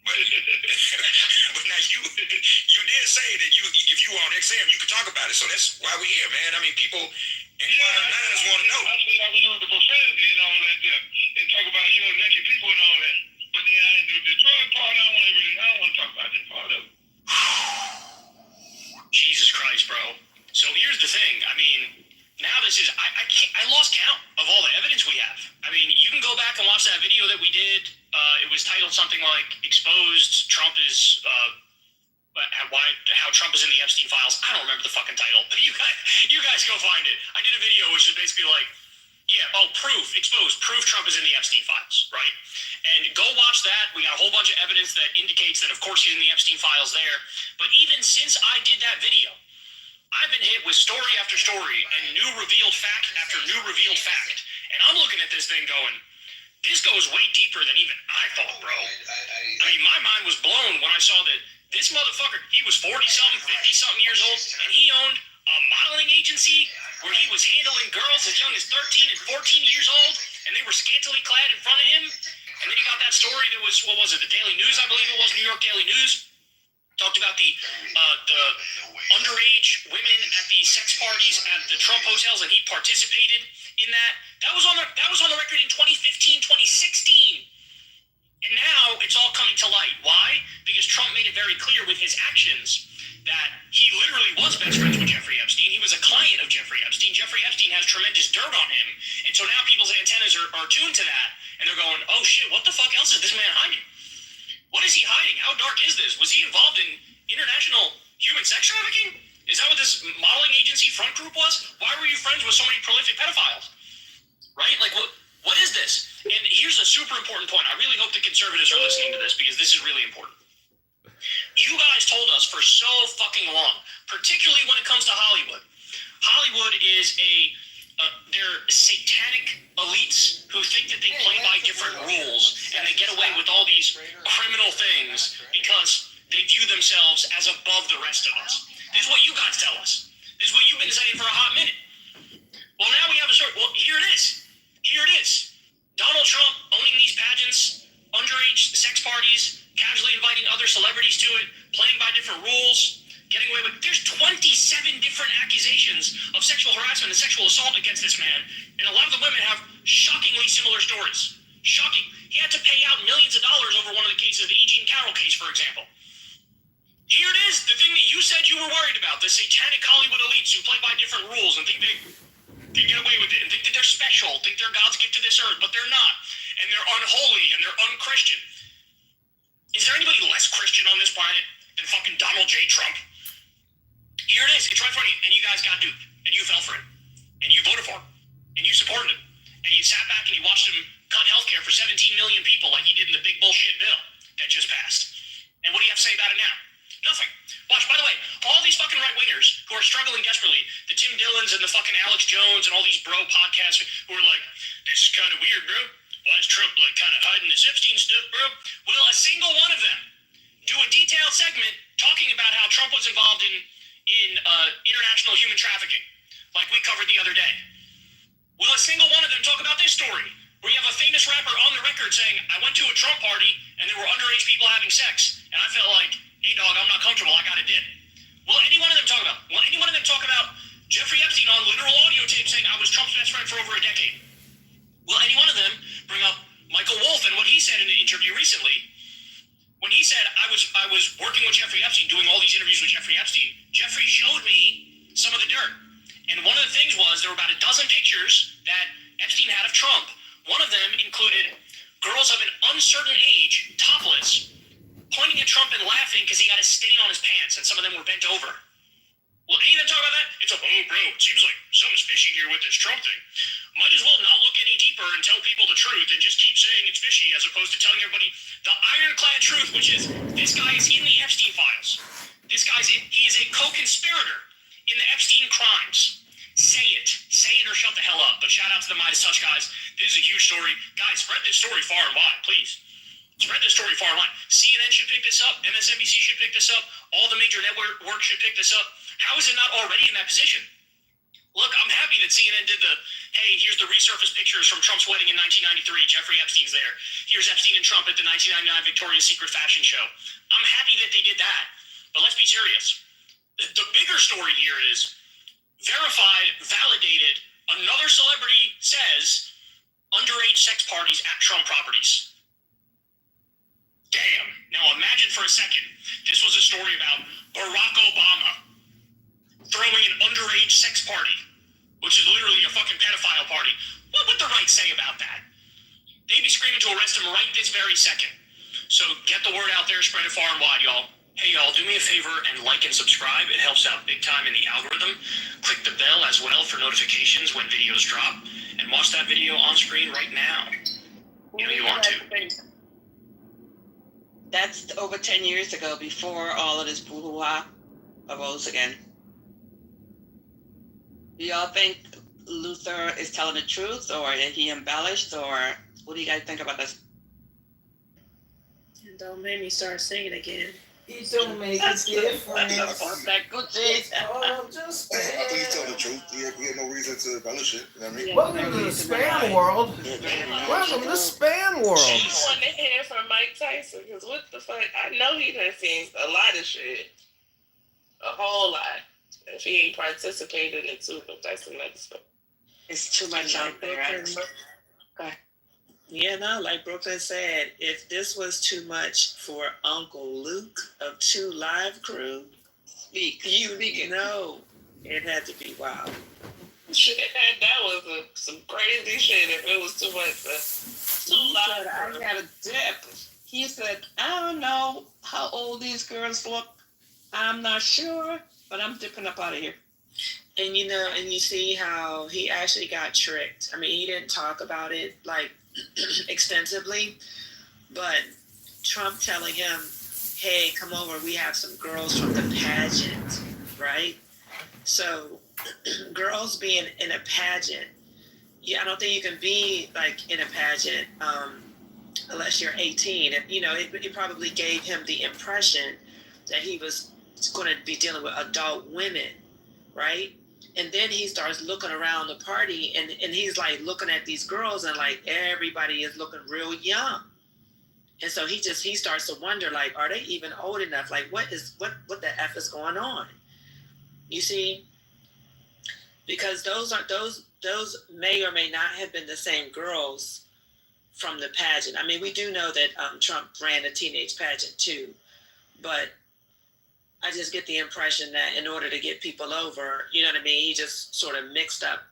But now you did say that if you were on XM, you could talk about it. So that's why we here, man. I mean, people inquiring minds want to know.
I said I would use the profanity and all that there, and talk about, you know, naked people and all that. But then I ain't do the drug part. I don't want to talk about that part of it.
Jesus Christ, bro. So here's the thing. I mean, now this is, I lost count of all the evidence we have. I mean, you can go back and watch that video that we did. It was titled something like Exposed Trump is, how Trump is in the Epstein files. I don't remember the fucking title. But you guys go find it. I did a video which is basically like, proof Trump is in the Epstein files, right? And go watch that. We got a whole bunch of evidence that indicates that, of course, he's in the Epstein files there. But even since I did that video, I've been hit with story after story and new revealed fact after new revealed fact. And I'm looking at this thing going, this goes way deeper than even I thought, bro. I mean, my mind was blown when I saw that this motherfucker, he was 40-something, 50-something years old, and he owned a modeling agency where he was handling girls as young as 13 and 14 years old, and they were scantily clad in front of him. And then he got that story that was, what was it, the Daily News, I believe it was, New York Daily News. Talked about the underage women at the sex parties at the Trump hotels, and he participated in that. That was on the record in 2015, 2016. And now it's all coming to light. Why? Because Trump made it very clear with his actions that he literally was best friends with Jeffrey Epstein. He was a client of Jeffrey Epstein. Jeffrey Epstein has tremendous dirt on him. And so now people's antennas are tuned to that. And they're going, oh shit, what the fuck else is this man hiding? What is he hiding? How dark is this? Was he involved in international human sex trafficking? Is that what this modeling agency front group was? Why were you friends with so many prolific pedophiles? Right? Like, what is this? And here's a super important point. I really hope the conservatives are listening to this because this is really important. You guys told us for so fucking long, particularly when it comes to Hollywood. Hollywood is they're satanic elites who think that they play by different rules and they get away with all these criminal things because they view themselves as above the rest of us. This is what you guys tell us. This is what you've been saying for a hot minute. Well, now we have a story. Well, here it is. Here it is. Donald Trump owning these pageants, underage sex parties, casually inviting other celebrities to it, playing by different rules, getting away with... There's 27 different accusations of sexual harassment and sexual assault against this man, and a lot of the women have shockingly similar stories. Shocking. He had to pay out millions of dollars over one of the cases, the E. Jean Carroll case, for example. Here it is, the thing that you said you were worried about, the satanic Hollywood elites who play by different rules and think they can get away with it and think that they're special, think they're God's gift to this earth, but they're not. And they're unholy and they're unchristian. Is there anybody less Christian on this planet than fucking Donald J. Trump? Here it is. It's right in front of you. And you guys got duped. And you fell for it. And you voted for him. And you supported him. And you sat back and you watched him cut healthcare for 17 million people like he did in the big bullshit bill that just passed. And what do you have to say about it now? Nothing. Watch, by the way, all these fucking right-wingers who are struggling desperately, the Tim Dillons and the fucking Alex Jones and all these bro podcasts who are like, this is kind of weird, bro. Why is Trump like kind of hiding this Epstein stuff, bro? Will a single one of them do a detailed segment talking about how Trump was involved in international human trafficking, like we covered the other day? Will a single one of them talk about this story, where you have a famous rapper on the record saying, I went to a Trump party and there were underage people having sex, and I felt like, hey dog, I'm not comfortable, I got a dip. Will any one of them talk about? Will any one of them talk about Jeffrey Epstein on literal audio tape saying I was Trump's best friend for over a decade? Will any one of them bring up Michael Wolff and what he said in an interview recently, when he said I was working with Jeffrey Epstein, doing all these interviews with Jeffrey Epstein. Jeffrey showed me some of the dirt, and one of the things was there were about a dozen pictures that Epstein had of Trump. One of them included girls of an uncertain age, topless, pointing at Trump and laughing because he had a stain on his pants, and some of them were bent over. Will any of them talk about that? It's like, oh, bro, it seems like something's fishy here with this Trump thing. Might as well not look any deeper and tell people the truth and just keep saying it's fishy as opposed to telling everybody the ironclad truth, which is this guy is in the Epstein files. He is a co-conspirator in the Epstein crimes. Say it or shut the hell up. But shout out to the Midas Touch guys. This is a huge story. Guys, spread this story far and wide, please. Spread this story far and wide. CNN should pick this up. MSNBC should pick this up. All the major networks should pick this up. How is it not already in that position? Look, I'm happy that CNN did hey, here's the resurfaced pictures from Trump's wedding in 1993. Jeffrey Epstein's there. Here's Epstein and Trump at the 1999 Victoria's Secret fashion show. I'm happy that they did that. But let's be serious. The bigger story here is verified, validated, another celebrity says underage sex parties at Trump properties. Damn. Now imagine for a second, this was a story about Barack Obama throwing an underage sex party, which is literally a fucking pedophile party. What would the right say about that? They'd be screaming to arrest him right this very second. So get the word out there, spread it far and wide, y'all. Hey, y'all, do me a favor and like and subscribe. It helps out big time in the algorithm. Click the bell as well for notifications when videos drop. And watch that video on screen right now. You know you want to.
That's over 10 years ago, before all of this brouhaha arose again. Do y'all think Luther is telling the truth, or is he embellished, or what do you guys think about this?
Don't make me start singing again.
He don't make it different.
I think he's telling the truth. He had no reason to embellish it. You know what I mean?
Welcome to the spam world. Welcome to the spam world.
I want to hear from Mike Tyson, because what the fuck? I know he done seen a lot of shit. A whole lot. If he ain't participated in it too, but that's another story.
It's too much out there.
Yeah, no, like Brooklyn said, if this was too much for Uncle Luke of 2 Live Crew, you know it had to be wild.
Shit, that was some crazy shit if it was too much for 2 Live Crew.
I got a dip. He said, I don't know how old these girls look. I'm not sure, but I'm dipping up out of here.
And you know, and you see how he actually got tricked. I mean, he didn't talk about it like extensively, but Trump telling him, hey, come over, we have some girls from the pageant, right? So girls being in a pageant, I don't think you can be like in a pageant unless you're 18. And, you know, it probably gave him the impression that he was going to be dealing with adult women, right? And then he starts looking around the party and he's like looking at these girls and like everybody is looking real young. And so he starts to wonder, like, are they even old enough? Like, what the F is going on? You see? Because those may or may not have been the same girls from the pageant. I mean, we do know that Trump ran a teenage pageant too, but I just get the impression that in order to get people over, you know what I mean, he just sort of mixed up,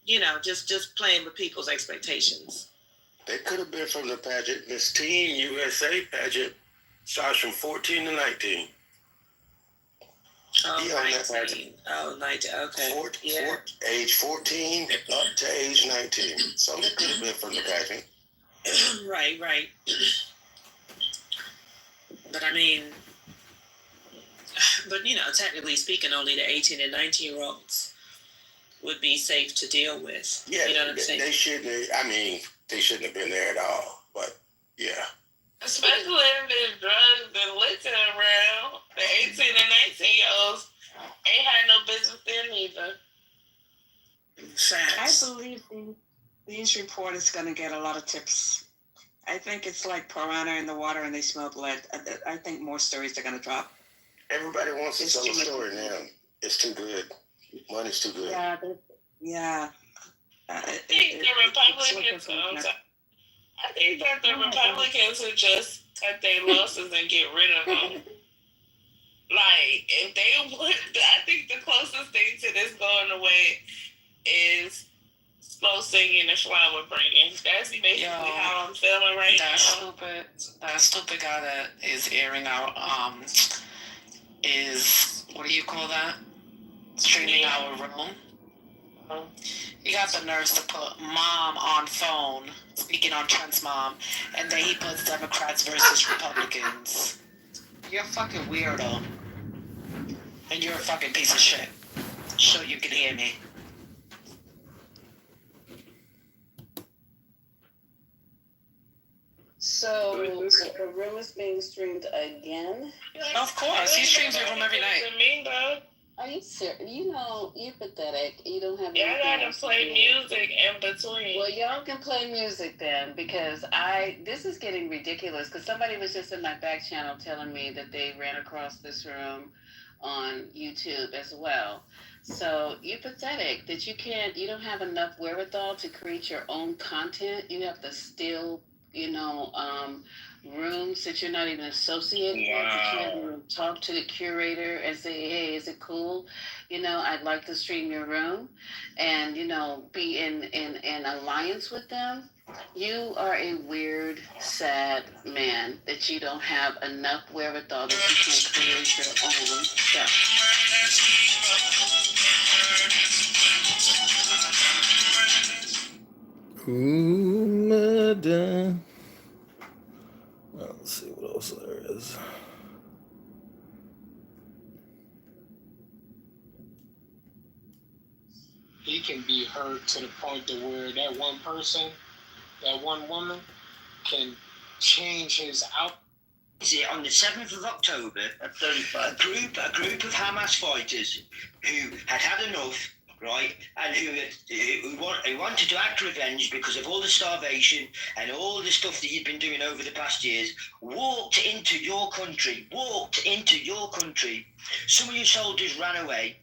you know, just playing with people's expectations.
They could have been from the pageant. This Team USA pageant starts from 14 to 19.
Oh, 19. Oh, 19. Okay.
Age 14 up to age 19. So they could have been from the pageant.
Right. But I mean, you know, technically speaking, only the 18 and 19-year-olds would be safe to deal with.
Yeah,
you know what I'm saying?
They shouldn't have been there at all. But yeah.
Especially if there's drugs and liquor around. The 18 and 19-year-olds ain't had no business there neither.
Facts.
I believe these reporters going to get a lot of tips. I think it's like piranha in the water and they smell blood. I think more stories are going to drop.
Everybody wants to tell a story now. It's too good. Money's too good.
Yeah.
I think the Republicans would just cut their losses and get rid of them. Like, if they would, I think the closest thing to this going away is slow singing and flower bringing. That's basically how I'm feeling right now.
That stupid guy that is airing out, is, what do you call that? Streaming our room. He got the nerves to put mom on phone, speaking on Trent's mom, and then he puts Democrats versus Republicans. You're a fucking weirdo. And you're a fucking piece of shit. So you can hear me.
So the room is being streamed again?
Of course, he streams your room every night.
Are you serious? You know, you're pathetic. You don't have.
Yeah, I gotta play music in between.
Well, y'all can play music then, because this is getting ridiculous. Because somebody was just in my back channel telling me that they ran across this room on YouTube as well. So you're pathetic that you don't have enough wherewithal to create your own content. You have to steal, rooms that you're not even associated with. You can't even talk to the curator and say, hey, is it cool? I'd like to stream your room and, be in alliance with them. You are a weird, sad man that you don't have enough wherewithal that you can create your own stuff.
Madam. Let's see what else there is.
He can be hurt to the point to where that one person, that one woman, can change his out.
On the 7th of October, a group of Hamas fighters who had enough, right, and who wanted to act revenge because of all the starvation and all the stuff that you've been doing over the past years, walked into your country. Some of your soldiers ran away,